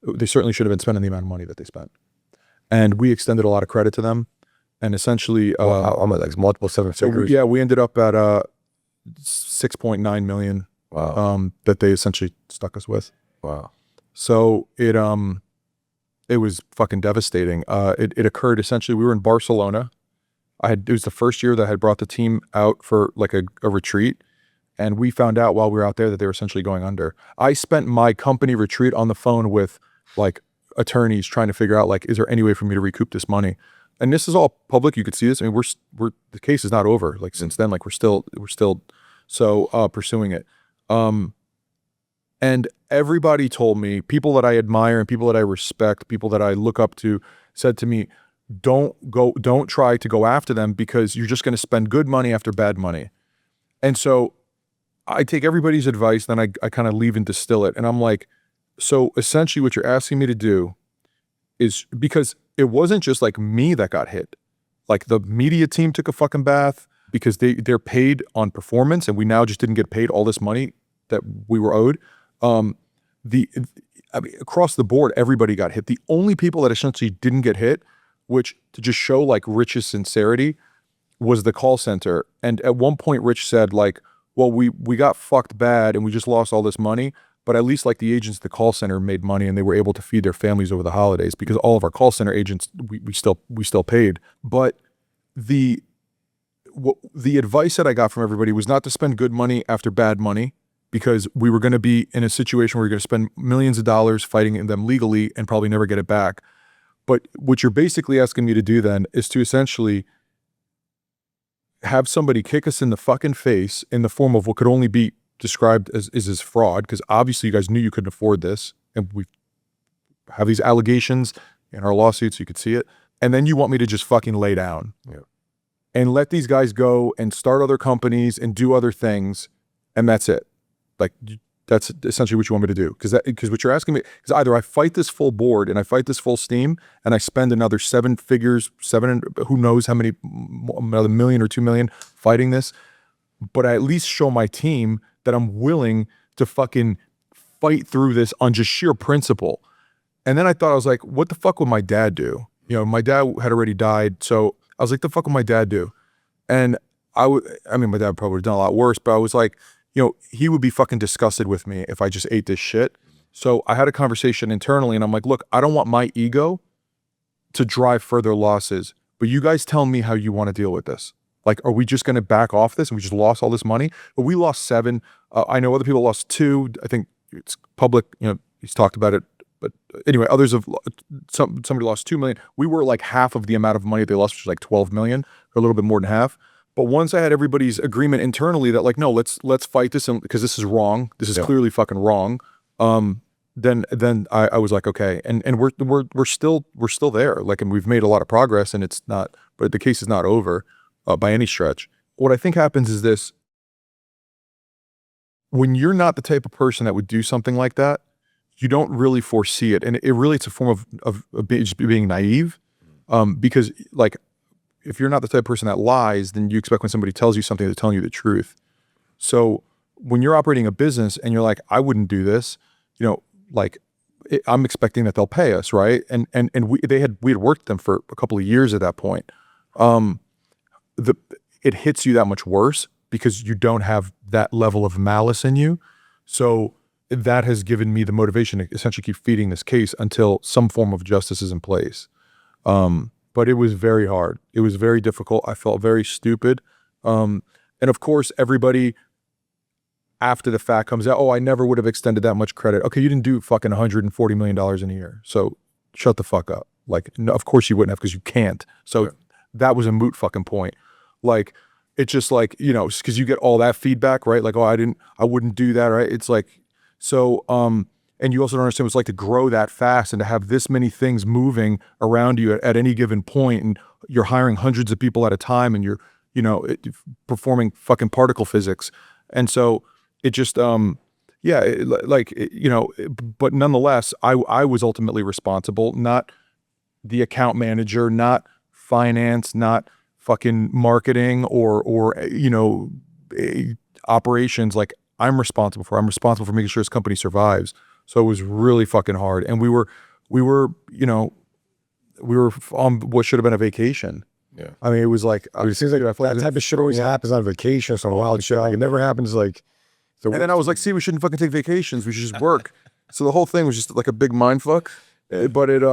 They certainly should have been spending the amount of money that they spent, and we extended a lot of credit to them, and essentially, I'm at like multiple seven figures. yeah, we ended up at 6.9 million. Wow. That they essentially stuck us with. Wow. So it was fucking devastating. It occurred essentially, we were in Barcelona. It was the first year that I had brought the team out for like a retreat, and we found out while we were out there that they were essentially going under. I spent my company retreat on the phone with like attorneys trying to figure out, like, is there any way for me to recoup this money? And this is all public. You could see this. I mean, we're the case is not over. Like, since then, like we're still so pursuing it. And everybody told me, people that I admire and people that I respect, people that I look up to, said to me, don't try to go after them because you're just going to spend good money after bad money. And so I take everybody's advice, then I kind of leave and distill it. And I'm like, so essentially what you're asking me to do is, because it wasn't just like me that got hit. Like, the media team took a fucking bath because they're paid on performance, and we now just didn't get paid all this money that we were owed. I mean, across the board, everybody got hit. The only people that essentially didn't get hit, which, to just show like Rich's sincerity, was the call center. And at one point, Rich said, like, well, we got fucked bad and we just lost all this money, but at least like the agents at the call center made money and they were able to feed their families over the holidays, because all of our call center agents, we still paid. But the advice that I got from everybody was not to spend good money after bad money, because we were going to be in a situation where we're going to spend millions of dollars fighting them legally and probably never get it back. But what you're basically asking me to do then is to essentially have somebody kick us in the fucking face in the form of what could only be described as fraud, because obviously you guys knew you couldn't afford this, and we have these allegations in our lawsuits, you could see it, and then you want me to just fucking lay down and let these guys go and start other companies and do other things, and that's it. Like, that's essentially what you want me to do. Because what you're asking me is either I fight this full board and I fight this full steam and I spend another who knows how many, another $1 million or $2 million fighting this, but I at least show my team that I'm willing to fucking fight through this on just sheer principle. And then I thought, I was like, what the fuck would my dad do? You know, my dad had already died. So I was like, the fuck would my dad do? And I mean, my dad probably would have done a lot worse, but I was like, you know, he would be fucking disgusted with me if I just ate this shit. So I had a conversation internally and I'm like, look, I don't want my ego to drive further losses, but you guys tell me how you want to deal with this. Like, are we just going to back off this and we just lost all this money? But we lost 7. I know other people lost 2. I think it's public, you know, he's talked about it. But anyway, others have, somebody lost 2 million. We were like half of the amount of money they lost, which was like 12 million, or a little bit more than half. But once I had everybody's agreement internally that, like, no, let's fight this, because this is wrong. This is clearly fucking wrong. Then I was like, okay, and we're still there. Like, and we've made a lot of progress, and it's not, but the case is not over by any stretch. What I think happens is this: when you're not the type of person that would do something like that, you don't really foresee it, and it's a form of just being naive, because, like, if you're not the type of person that lies, then you expect when somebody tells you something, they're telling you the truth. So when you're operating a business and you're like, I wouldn't do this, you know, like, I'm expecting that they'll pay us, right? And we had worked with them for a couple of years at that point. It hits you that much worse because you don't have that level of malice in you. So that has given me the motivation to essentially keep feeding this case until some form of justice is in place. But it was very hard. It was very difficult. I felt very stupid. And of course, everybody after the fact comes out, oh, I never would have extended that much credit. Okay, you didn't do fucking $140 million in a year. So shut the fuck up. Like, no, of course you wouldn't have, because you can't. So that was a moot fucking point. Like, it's just like, you know, because you get all that feedback, right? Like, oh, I wouldn't do that, right? It's like, so, and you also don't understand what it's like to grow that fast and to have this many things moving around you at any given point, and you're hiring hundreds of people at a time, and you're, you know, performing fucking particle physics. And so it just, yeah, you know, but nonetheless, I was ultimately responsible, not the account manager, not finance, not fucking marketing or you know, operations. Like, I'm responsible for making sure this company survives. So it was really fucking hard. And we were, you know, we were on what should have been a vacation. Yeah. I mean, it was like, It seems like that type of shit always happens on vacation or some wild shit. Like, it never happens like. And then I was like, see, we shouldn't fucking take vacations. We should just work. So the whole thing was just like a big mind fuck. But it's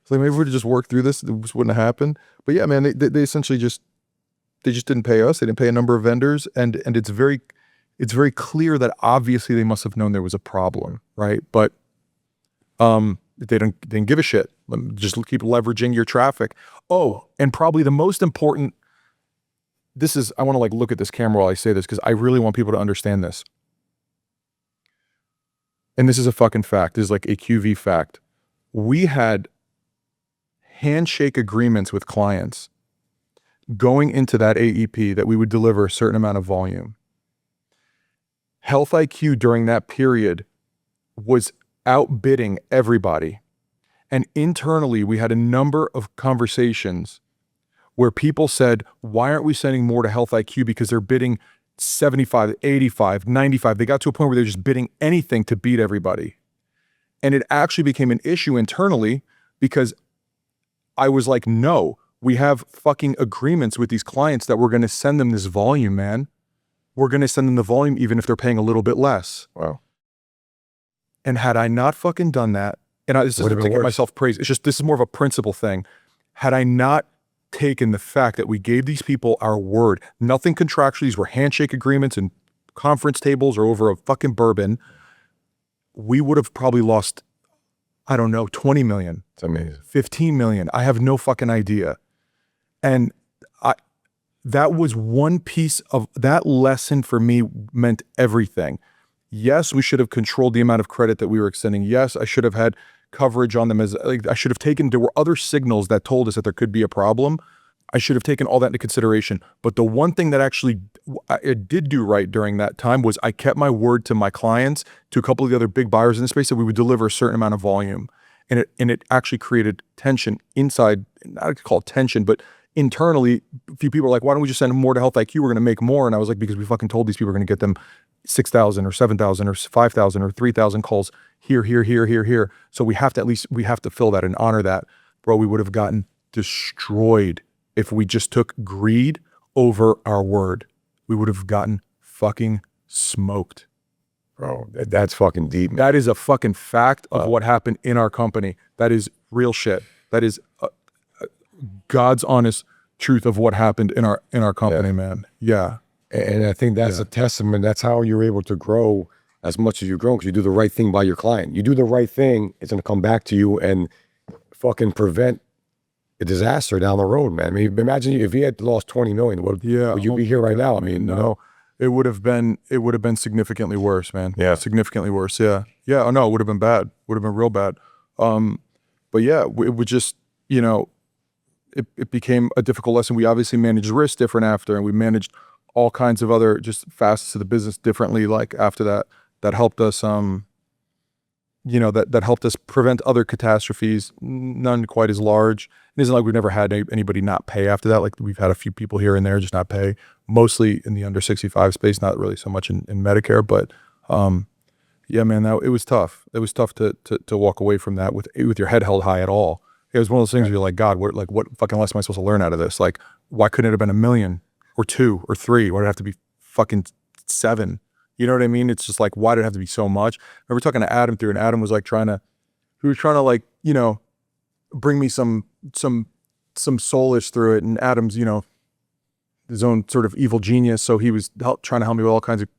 like maybe we would just work through this. This wouldn't have happened. But yeah, man, they essentially just didn't pay us. They didn't pay a number of vendors, and it's very clear that obviously they must have known there was a problem, right? But they didn't give a shit. Just keep leveraging your traffic. Oh, and probably the most important. I want to like look at this camera while I say this, because I really want people to understand this. And this is a fucking fact. This is like a QV fact. We had handshake agreements with clients going into that AEP that we would deliver a certain amount of volume. Health IQ during that period was outbidding everybody. And internally, we had a number of conversations where people said, why aren't we sending more to Health IQ? Because they're bidding 75, 85, 95. They got to a point where they're just bidding anything to beat everybody. And it actually became an issue internally, because I was like, no, we have fucking agreements with these clients that we're going to send them this volume, man. We're going to send them the volume even if they're paying a little bit less. Wow. And had I not fucking done that, and this isn't to give myself praise, it's just, this is more of a principle thing. Had I not taken the fact that we gave these people our word, nothing contractual, these were handshake agreements and conference tables or over a fucking bourbon, we would have probably lost, I don't know, 20 million. It's amazing. 15 million. I have no fucking idea. And that was one piece of that lesson for me, meant everything. Yes, we should have controlled the amount of credit that we were extending. Yes, I should have had coverage on them, as like I should have taken, there were other signals that told us that there could be a problem. I should have taken all that into consideration. But the one thing that actually I did do right during that time was I kept my word to my clients, to a couple of the other big buyers in the space, that we would deliver a certain amount of volume. And it actually created tension inside, not to call it tension, but internally, a few people were like, why don't we just send more to Health IQ? We're going to make more. And I was like, because we fucking told these people we're going to get them 6,000 or 7,000 or 5,000 or 3,000 calls here. So we have to fill that and honor that. Bro, we would have gotten destroyed if we just took greed over our word. We would have gotten fucking smoked. Bro, that's fucking deep, man. That is a fucking fact of what happened in our company. That is real shit. That is God's honest truth of what happened in our company, man. Yeah. And I think that's a testament. That's how you're able to grow as much as you've grown, because you do the right thing by your client. You do the right thing, it's going to come back to you and fucking prevent a disaster down the road, man. I mean, imagine if you had lost 20 million, would you be here right now? I mean, no. It would have been significantly worse, man. Yeah. Significantly worse. Yeah. Yeah. Oh no, it would have been bad. Would have been real bad. But yeah, it would just, you know, it became a difficult lesson. We obviously managed risk different after, and we managed all kinds of other just facets of the business differently. Like after that helped us, you know, that helped us prevent other catastrophes, none quite as large. It isn't like we've never had anybody not pay after that. Like we've had a few people here and there just not pay, mostly in the under 65 space, not really so much in Medicare. But yeah, man, it was tough. It was tough to walk away from that with your head held high at all. It was one of those things where you're like, God, what fucking lesson am I supposed to learn out of this? Like, why couldn't it have been 1 million or 2 or 3? Why did it have to be fucking 7? You know what I mean? It's just like, why did it have to be so much? I remember talking to Adam and Adam was like trying to like, you know, bring me some solace through it. And Adam's, you know, his own sort of evil genius. So he was trying to help me with all kinds of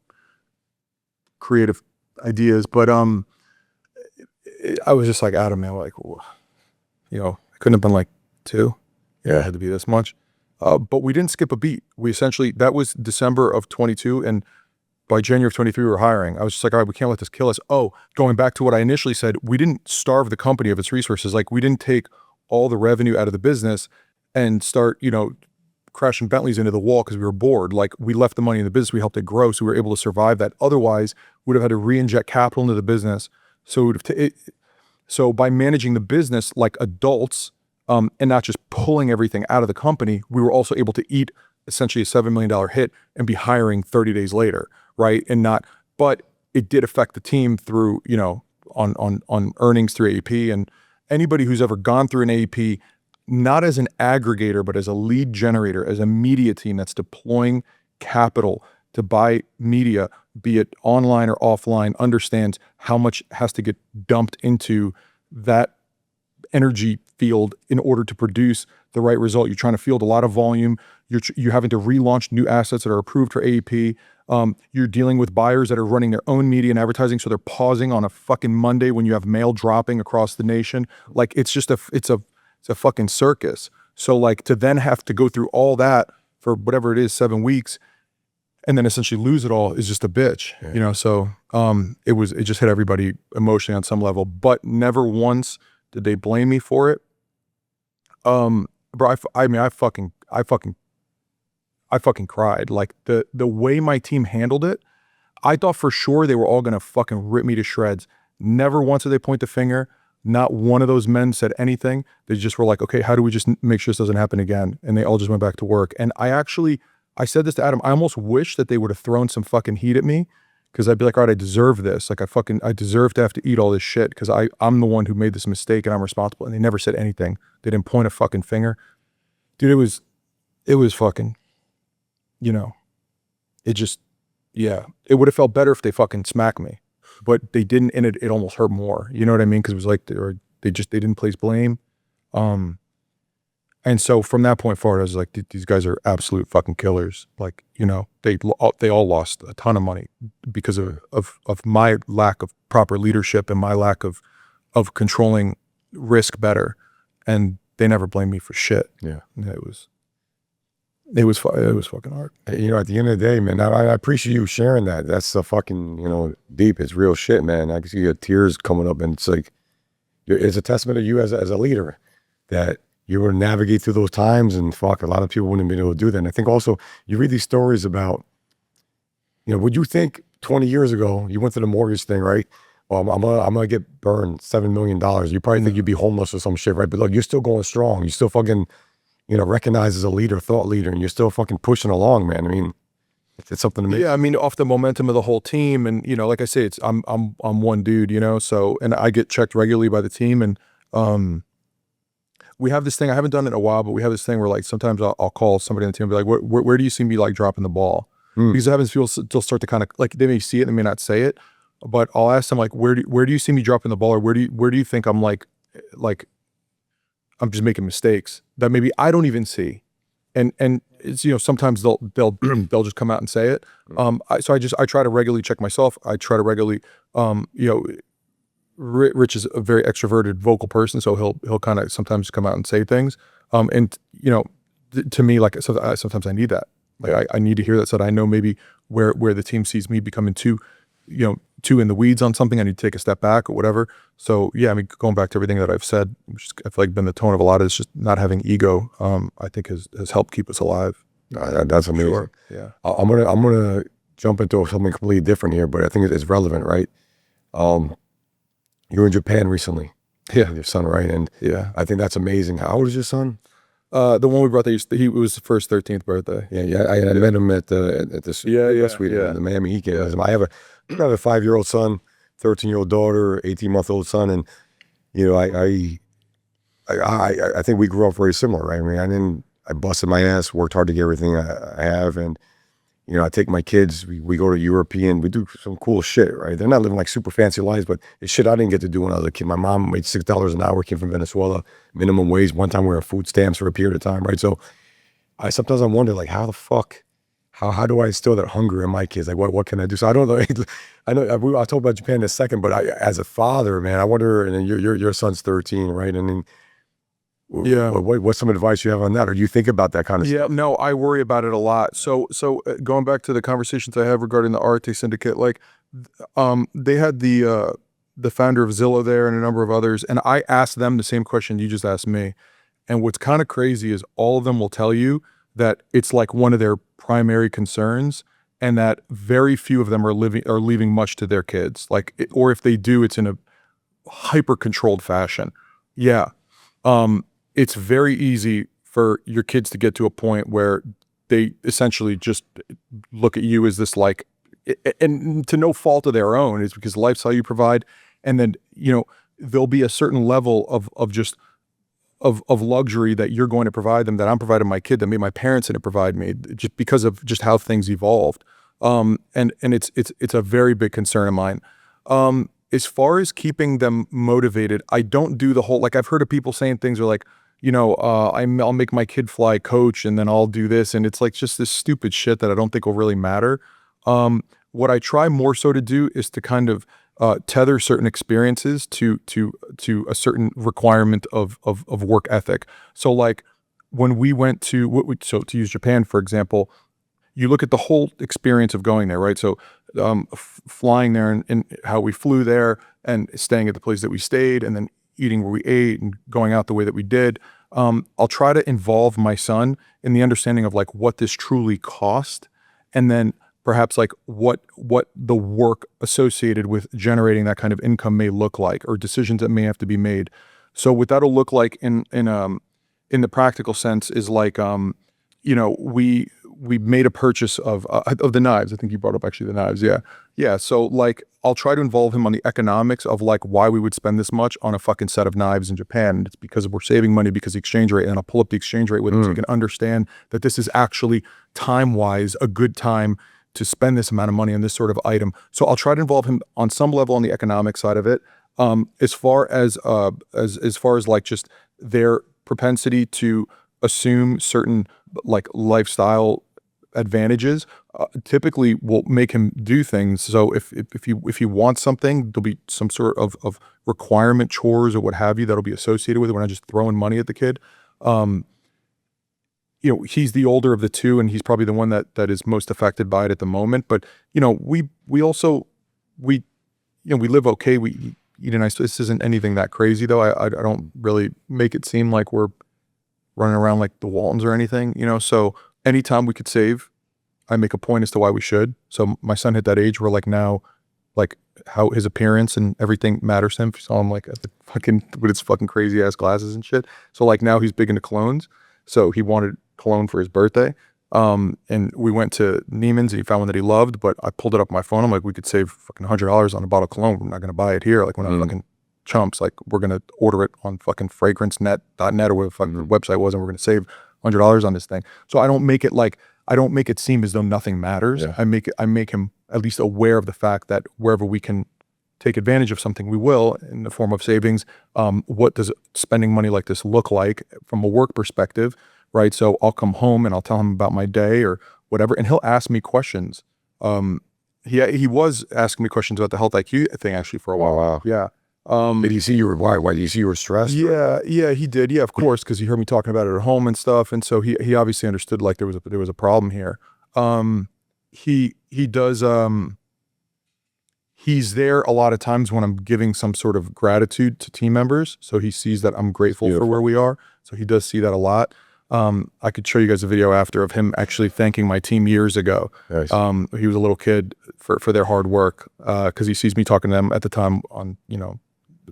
creative ideas. But I was just like, Adam, man, like, you know, it couldn't have been like 2. Yeah, it had to be this much. But we didn't skip a beat. We essentially, that was December of 22, and by January of 23, we were hiring. I was just like, all right, we can't let this kill us. Oh, going back to what I initially said, we didn't starve the company of its resources. Like, we didn't take all the revenue out of the business and start, you know, crashing Bentleys into the wall because we were bored. Like, we left the money in the business, we helped it grow, so we were able to survive that. Otherwise, we would have had to re-inject capital into the business. So so by managing the business like adults, and not just pulling everything out of the company, we were also able to eat essentially a $7 million hit and be hiring 30 days later, right? And not, but it did affect the team through, you know, on earnings through AEP. And anybody who's ever gone through an AEP, not as an aggregator, but as a lead generator, as a media team that's deploying capital to buy media, be it online or offline, understands how much has to get dumped into that energy field in order to produce the right result. You're trying to field a lot of volume. You're having to relaunch new assets that are approved for AEP. You're dealing with buyers that are running their own media and advertising, so they're pausing on a fucking Monday when you have mail dropping across the nation. Like, it's just it's a fucking circus. So like, to then have to go through all that for whatever it is, 7 weeks, and then essentially lose it all is just a bitch, you know? So it just hit everybody emotionally on some level, but never once did they blame me for it. Bro, I fucking cried. Like, the way my team handled it, I thought for sure they were all gonna fucking rip me to shreds. Never once did they point the finger. Not one of those men said anything. They just were like, okay, how do we just make sure this doesn't happen again? And they all just went back to work. And I said this to Adam, I almost wish that they would have thrown some fucking heat at me, because I'd be like, all right, I deserve this. Like, I deserve to have to eat all this shit because I'm the one who made this mistake and I'm responsible. And they never said anything. They didn't point a fucking finger. Dude, it was fucking, you know, it just, yeah. It would have felt better if they fucking smacked me, but they didn't, and it almost hurt more. You know what I mean? Because it was like, they didn't place blame. And so from that point forward, I was like, these guys are absolute fucking killers. Like, you know, they all lost a ton of money because of my lack of proper leadership and my lack of controlling risk better. And they never blamed me for shit. Yeah. It was fucking hard. You know, at the end of the day, man, I appreciate you sharing that. That's a fucking, you know, deep. It's real shit, man. I can see your tears coming up, and it's like, it's a testament to you as a leader that you were to navigate through those times, and fuck, a lot of people wouldn't have been able to do that. And I think also you read these stories about, you know, would you think 20 years ago, you went to the mortgage thing, right? Well, I'm gonna get burned $7 million. You probably think you'd be homeless or some shit, right? But look, you're still going strong. You still fucking, you know, recognized as a leader, thought leader, and you're still fucking pushing along, man. I mean, it's something to make. Yeah, I mean, off the momentum of the whole team, and you know, like I say, I'm one dude, you know. So, and I get checked regularly by the team, and we have this thing. I haven't done it in a while, but we have this thing where like sometimes I'll call somebody on the team and be like, where do you see me like dropping the ball? Because it happens, people still start to kind of like, they may see it, they may not say it, but I'll ask them like, where do you see me dropping the ball, or where do you think I'm like I'm just making mistakes that maybe I don't even see, and it's, you know, sometimes they'll just come out and say it. So I try to regularly check myself. I try to regularly, you know, Rich is a very extroverted, vocal person, so he'll kind of sometimes come out and say things. And you know, to me, like sometimes I need that. Like I need to hear that, so that I know maybe where the team sees me becoming too in the weeds on something. I need to take a step back or whatever. So yeah, I mean, going back to everything that I've said, which I feel like been the tone of a lot of it's just not having ego. I think has helped keep us alive. That's amazing. Sure. Yeah. I'm gonna jump into something completely different here, but I think it's relevant, right? You were in Japan recently. Yeah. With your son, right? And Yeah. I think that's amazing. How old is your son? The one we brought there, he was for his 13th birthday. Yeah. I met him at the suite yeah. in the Miami Heat game. I have a 5-year-old son, 13-year-old daughter, 18-month-old son, and you know, I think we grew up very similar, right? I mean, I busted my ass, worked hard to get everything I have, and you know, I take my kids, we go to European, we do some cool shit, right? They're not living like super fancy lives, but it's shit I didn't get to do when I was a kid. My mom made $6 an hour, came from Venezuela, minimum wage. One time we were on food stamps for a period of time, right? So I sometimes I wonder, like, how the fuck, how do I instill that hunger in my kids? Like, what can I do? So I don't know. I know I'll talk about Japan in a second, but as a father, man, I wonder. And then your son's 13, right? And then, Yeah. what's some advice you have on that, or do you think about that kind of Yeah, stuff? no, I worry about it a lot. So going back to the conversations I have regarding the Arte Syndicate, like, they had the founder of Zillow there and a number of others, and I asked them the same question you just asked me. And what's kind of crazy is all of them will tell you that it's like one of their primary concerns, and that very few of them are leaving much to their kids. Like, or if they do, it's in a hyper controlled fashion. Yeah. It's very easy for your kids to get to a point where they essentially just look at you as this, like, and to no fault of their own, is because the lifestyle you provide. And then, there'll be a certain level of luxury that you're going to provide them, that I'm providing my kid, that maybe my parents didn't provide me, just because of just how things evolved. And it's a very big concern of mine. As far as keeping them motivated, I don't do the whole, like, I've heard of people saying things are like, I'll make my kid fly coach and then I'll do this. And it's like just this stupid shit that I don't think will really matter. What I try more so to do is to kind of tether certain experiences to a certain requirement of work ethic. So like when we went to, so to use Japan, for example, you look at the whole experience of going there, right? So flying there and how we flew there and staying at the place that we stayed and then eating where we ate and going out the way that we did. I'll try to involve my son in the understanding of like what this truly cost, and then perhaps like what the work associated with generating that kind of income may look like, or decisions that may have to be made. So what that'll look like in the practical sense is like, we made a purchase of the knives. I think you brought up actually the knives. Yeah. So like, I'll try to involve him on the economics of like why we would spend this much on a fucking set of knives in Japan. And it's because we're saving money because of the exchange rate. And I'll pull up the exchange rate with him so he can understand that this is actually time-wise a good time to spend this amount of money on this sort of item. So I'll try to involve him on some level on the economic side of it. As far as like just their propensity to assume certain like lifestyle advantages, typically will make him do things. So if he wants something, there'll be some sort of requirement, chores or what have you, that'll be associated with it. We're not just throwing money at the kid. He's the older of the two, and he's probably the one that is most affected by it at the moment. But we live okay. We eat a nice. This isn't anything that crazy though. I don't really make it seem like we're running around like the Waltons or anything. So anytime we could save, I make a point as to why we should. So my son hit that age where like now, like how his appearance and everything matters to him. If you saw him like at the with his fucking crazy ass glasses and shit. So like now he's big into colognes. So he wanted cologne for his birthday. And we went to Neiman's and he found one that he loved, but I pulled it up on my phone. I'm like, we could save fucking $100 on a bottle of cologne. We're not going to buy it here. Like we're not fucking chumps. Like we're going to order it on fucking fragrancenet.net or whatever the fucking website was. And we're going to save $100 on this thing. So I don't make it seem as though nothing matters. Yeah. I make him at least aware of the fact that wherever we can take advantage of something, we will in the form of savings. What does spending money like this look like from a work perspective? Right. So I'll come home and I'll tell him about my day or whatever. And he'll ask me questions. He was asking me questions about the health IQ thing actually for a while. Wow. Yeah. Did he see you were, why did he see you were stressed? Yeah, he did. Yeah, of course, because he heard me talking about it at home and stuff, and so he obviously understood like there was a problem here. He does. He's there a lot of times when I'm giving some sort of gratitude to team members, so he sees that I'm grateful for where we are. So he does see that a lot. I could show you guys a video after of him actually thanking my team years ago. Nice. He was a little kid for their hard work because he sees me talking to them at the time on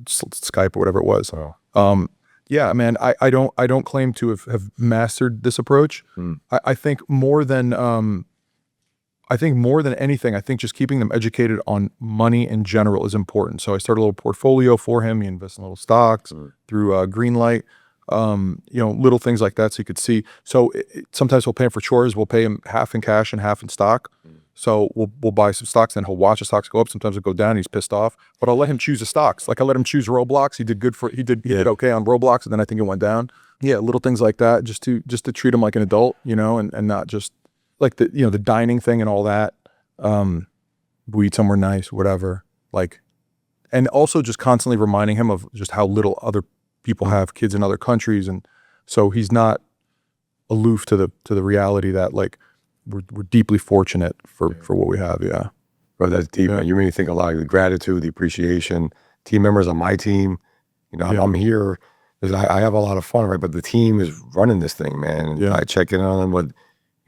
Skype or whatever it was. Oh. Yeah, man, I don't claim to have mastered this approach. I think more than anything, I think just keeping them educated on money in general is important. So I started a little portfolio for him. He invests in little stocks through Greenlight, little things like that so you could see. So sometimes we'll pay him for chores. We'll pay him half in cash and half in stock. So we'll buy some stocks, then he'll watch the stocks go up. Sometimes it'll go down. He's pissed off, but I'll let him choose the stocks. Like I let him choose Roblox. He did okay on Roblox, and then I think it went down. Yeah, little things like that, just to treat him like an adult, and not just like the dining thing and all that. We eat somewhere nice, whatever. Like, and also just constantly reminding him of just how little other people have kids in other countries, and so he's not aloof to the reality that like we're deeply fortunate for what we have. Yeah, Bro, that's deep. Man. You made me think a lot of the gratitude, the appreciation. Team members on my team, I'm here because I have a lot of fun, right? But the team is running this thing, man. And I check in on them, but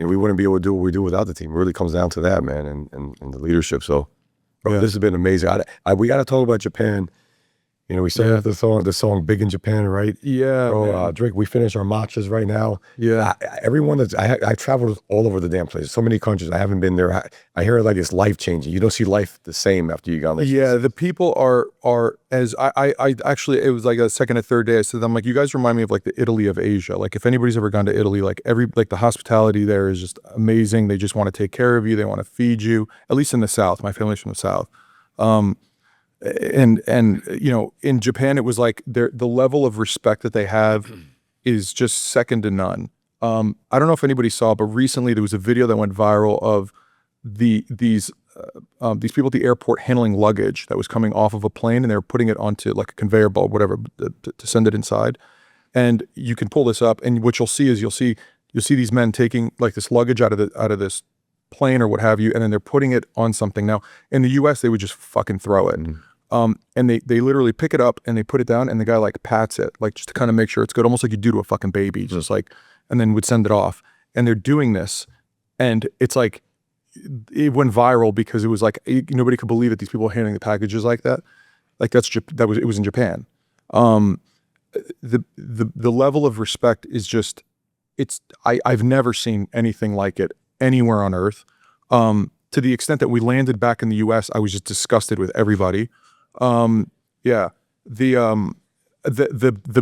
we wouldn't be able to do what we do without the team. It really comes down to that, man, and the leadership. So, bro, this has been amazing. We got to talk about Japan. We started the song "Big in Japan," right? Yeah, bro. Drake, we finished our matchas right now. Yeah, everyone I traveled all over the damn place. So many countries. I haven't been there. I hear like it's life changing. You don't see life the same after you got on. Yeah, the people are as I actually, it was like a second or third day. I said, I'm like, you guys remind me of like the Italy of Asia. Like if anybody's ever gone to Italy, like the hospitality there is just amazing. They just want to take care of you. They want to feed you. At least in the South. My family's from the South. And in Japan, it was like the level of respect that they have is just second to none. I don't know if anybody saw, but recently there was a video that went viral of these people at the airport handling luggage that was coming off of a plane, and they were putting it onto like a conveyor belt, whatever, to send it inside. And you can pull this up, and what you'll see is you'll see these men taking like this luggage out of this plane or what have you, and then they're putting it on something. Now in the US, they would just fucking throw it. And they literally pick it up and they put it down, and the guy like pats it, like just to kind of make sure it's good, almost like you do to a fucking baby, just like, and then would send it off. And they're doing this, and it's like, it went viral because it was like, nobody could believe it. These people handling the packages like that. Like it was in Japan. The level of respect is just, I've never seen anything like it anywhere on earth. To the extent that we landed back in the US, I was just disgusted with everybody. The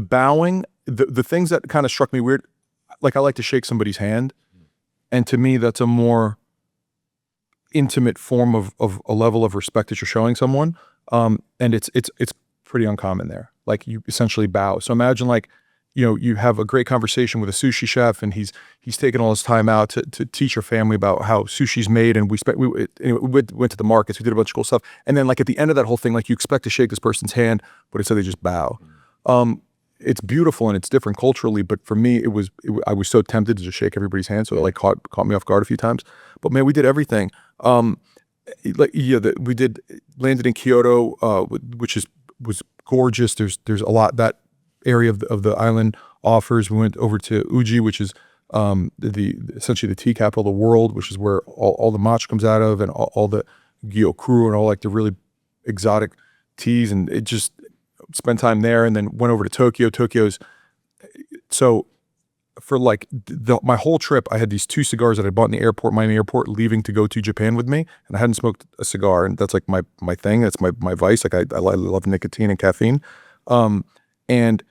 bowing, the things that kind of struck me weird, like I like to shake somebody's hand, and to me that's a more intimate form of a level of respect that you're showing someone. And it's pretty uncommon there. Like you essentially bow. So imagine like, you have a great conversation with a sushi chef, and he's taken all his time out to teach your family about how sushi's made, and we went to the markets, we did a bunch of cool stuff, and then like at the end of that whole thing, like you expect to shake this person's hand, but instead they just bow. It's beautiful and it's different culturally, but for me, I was so tempted to just shake everybody's hand, so it like caught me off guard a few times. But man, we did everything. We landed in Kyoto, which was gorgeous. There's a lot that area of the island offers. We went over to Uji, which is essentially the tea capital of the world, which is where all the matcha comes out of, and all the gyokuru and all like the really exotic teas, and it just spent time there, and then went over to Tokyo. So for like my whole trip, I had these 2 cigars that I bought in the airport, Miami airport, leaving to go to Japan with me, and I hadn't smoked a cigar, and that's like my thing. That's my vice. Like I love nicotine and caffeine, and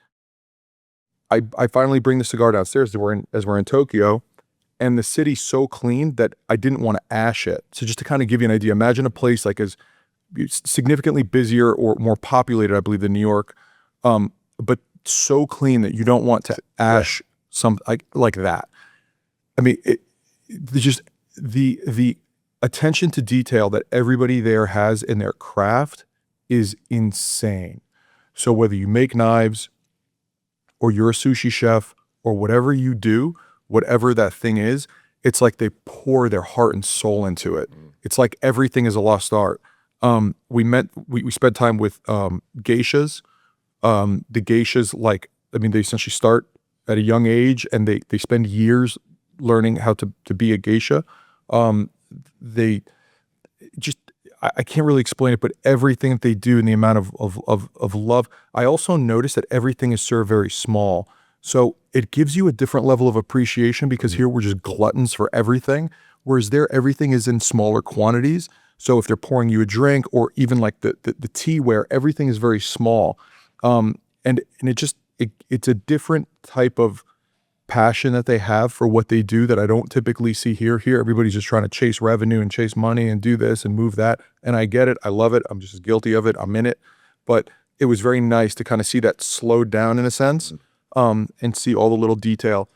I finally bring the cigar downstairs as we're in Tokyo, and the city's so clean that I didn't want to ash it. So just to kind of give you an idea, imagine a place like as significantly busier or more populated, I believe, than New York, but so clean that you don't want to ash some like that. I mean, just the attention to detail that everybody there has in their craft is insane. So whether you make knives, or you're a sushi chef, or whatever you do, whatever that thing is, it's like they pour their heart and soul into it. It's like everything is a lost art. We spent time with geishas. The geishas, they essentially start at a young age, and they spend years learning how to be a geisha. I can't really explain it, but everything that they do and the amount of love. I also noticed that everything is served very small. So it gives you a different level of appreciation, because here we're just gluttons for everything, whereas there everything is in smaller quantities. So if they're pouring you a drink, or even like the teaware, everything is very small. And it's a different type of passion that they have for what they do that I don't typically see here. Here, everybody's just trying to chase revenue and chase money and do this and move that. And I get it. I love it. I'm just as guilty of it. I'm in it. But it was very nice to kind of see that slowed down in a sense, and see all the little detail.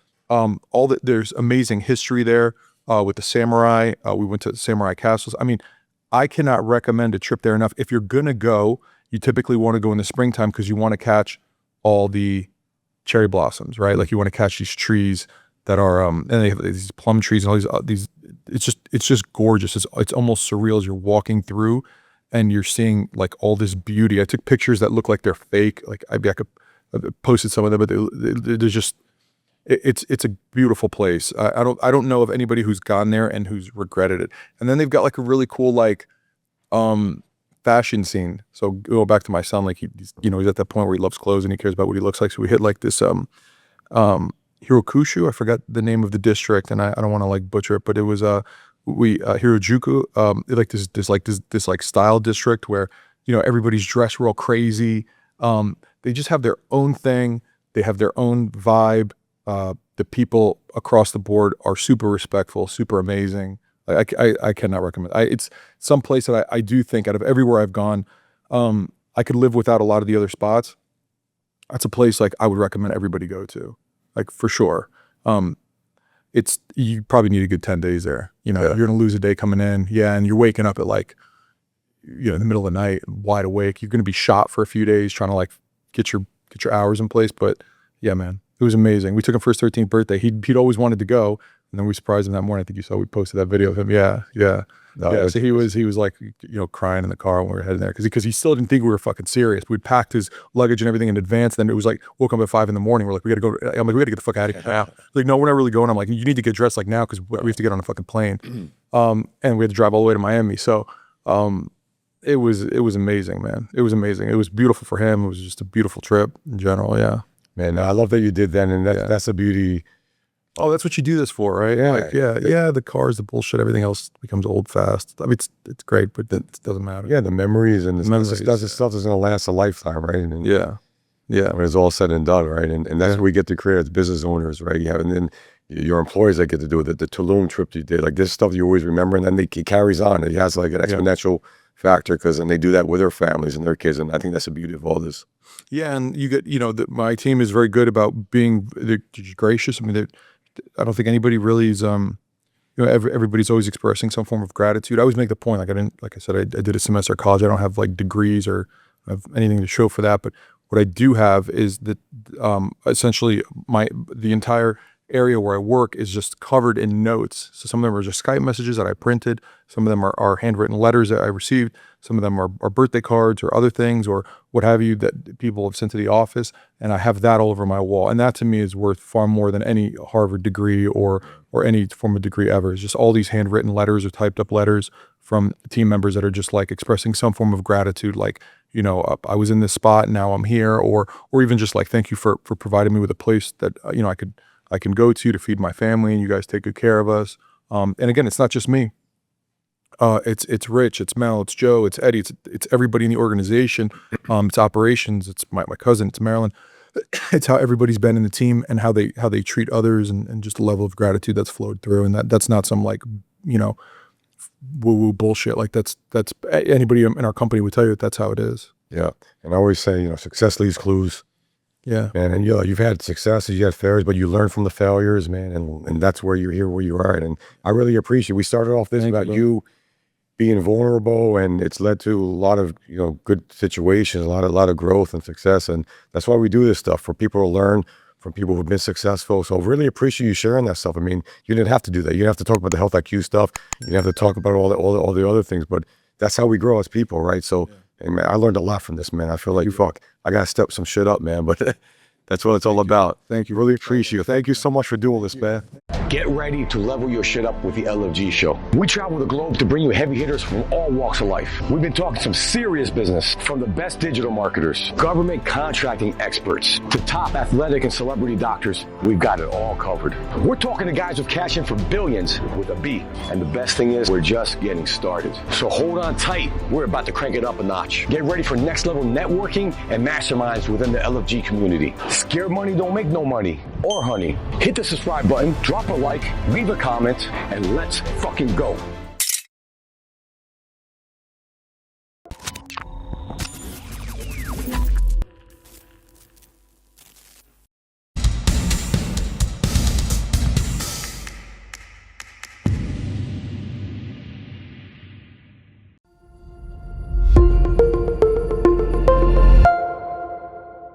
There's amazing history there with the samurai. We went to the samurai castles. I mean, I cannot recommend a trip there enough. If you're going to go, you typically want to go in the springtime because you want to catch all the cherry blossoms, right? Like you want to catch these trees that are, and they have these plum trees and all these, it's just gorgeous. It's almost surreal as you're walking through and you're seeing like all this beauty. I took pictures that look like they're fake. Like I could posted some of them, but they're just, it's a beautiful place. I don't know of anybody who's gone there and who's regretted it. And then they've got like a really cool, like, fashion scene. So go back to my son, like he's at that point where he loves clothes and he cares about what he looks like. So we hit like this Hirokushu, I forgot the name of the district, and I don't want to like butcher it, but it was Hirajuku, this like style district where everybody's dressed real crazy. They just have their own thing. They have their own vibe. The people across the board are super respectful, super amazing. I cannot recommend. It's some place that I do think out of everywhere I've gone, I could live without a lot of the other spots. That's a place like I would recommend everybody go to, like for sure. You probably need a good 10 days there. You're going to lose a day coming in. Yeah. And you're waking up at like, in the middle of the night, wide awake. You're going to be shot for a few days trying to like get your hours in place. But yeah, man, it was amazing. We took him for his 13th birthday. He'd always wanted to go. And then we surprised him that morning. I think you saw we posted that video of him. Yeah. So he was like, crying in the car when we were heading there because he still didn't think we were fucking serious. We'd packed his luggage and everything in advance. Then it was like, woke up at 5 a.m. We're like, we got to go. I'm like, we got to get the fuck out of here now. Like, no, we're not really going. I'm like, you need to get dressed like now because we have to get on a fucking plane. And we had to drive all the way to Miami. So it was amazing, man. It was amazing. It was beautiful for him. It was just a beautiful trip in general. Yeah. Man, I love that you did that, and that's the beauty. Oh, that's what you do this for, right? Yeah, like, the cars, the bullshit, everything else becomes old fast. I mean, it's great, but it doesn't matter. Yeah, the memories and the stuff that's going to last a lifetime, right? And yeah. When it's all said and done, right? And that's what we get to create as business owners, right? Yeah, and then your employees that get to do it. The Tulum trip you did, like this stuff you always remember, and then it carries on. It has like an exponential factor then they do that with their families and their kids, and I think that's the beauty of all this. Yeah, and you get, my team is very good about being gracious. I mean, I don't think anybody really is, everybody's always expressing some form of gratitude. I always make the point, like I said, I did a semester of college. I don't have like degrees or have anything to show for that. But what I do have is that essentially the entire area where I work is just covered in notes. So some of them are just Skype messages that I printed. Some of them are handwritten letters that I received. Some of them are birthday cards or other things or what have you that people have sent to the office. And I have that all over my wall. And that to me is worth far more than any Harvard degree or any form of degree ever. It's just all these handwritten letters or typed up letters from team members that are just like expressing some form of gratitude. Like, I was in this spot, now I'm here, or even just like, thank you for providing me with a place that, I can go to feed my family, and you guys take good care of us. And again, it's not just me. It's Rich, it's Mel, it's Joe, it's Eddie, it's everybody in the organization. It's operations, it's my cousin, it's Marilyn. It's how everybody's been in the team and how they treat others and just the level of gratitude that's flowed through. And that's not some like, woo-woo bullshit. Like that's anybody in our company would tell you that's how it is. Yeah. And I always say, success leaves clues. Yeah, man, and you've had successes, you had failures, but you learn from the failures, man, and that's where you're here, where you are. And I really appreciate. We started off this about you being vulnerable, and it's led to a lot of good situations, a lot of growth and success, and that's why we do this stuff for people to learn from people who've been successful. So I really appreciate you sharing that stuff. I mean, you didn't have to do that. You didn't have to talk about the health IQ stuff. You didn't have to talk about all the other things, but that's how we grow as people, right? So. And man, I learned a lot from this, man. I feel like I gotta step some shit up, man. But that's what it's all about. Thank you. Really appreciate you. Thank you so much for doing this, man. Get ready to level your shit up with the LFG Show. We travel the globe to bring you heavy hitters from all walks of life. We've been talking some serious business, from the best digital marketers, government contracting experts, to top athletic and celebrity doctors. We've got it all covered. We're talking to guys with cash in for billions with a B. And the best thing is, we're just getting started. So hold on tight. We're about to crank it up a notch. Get ready for next level networking and masterminds within the LFG community. Scared money don't make no money. or honey. Hit the subscribe button, drop a like, leave a comment, and let's fucking go.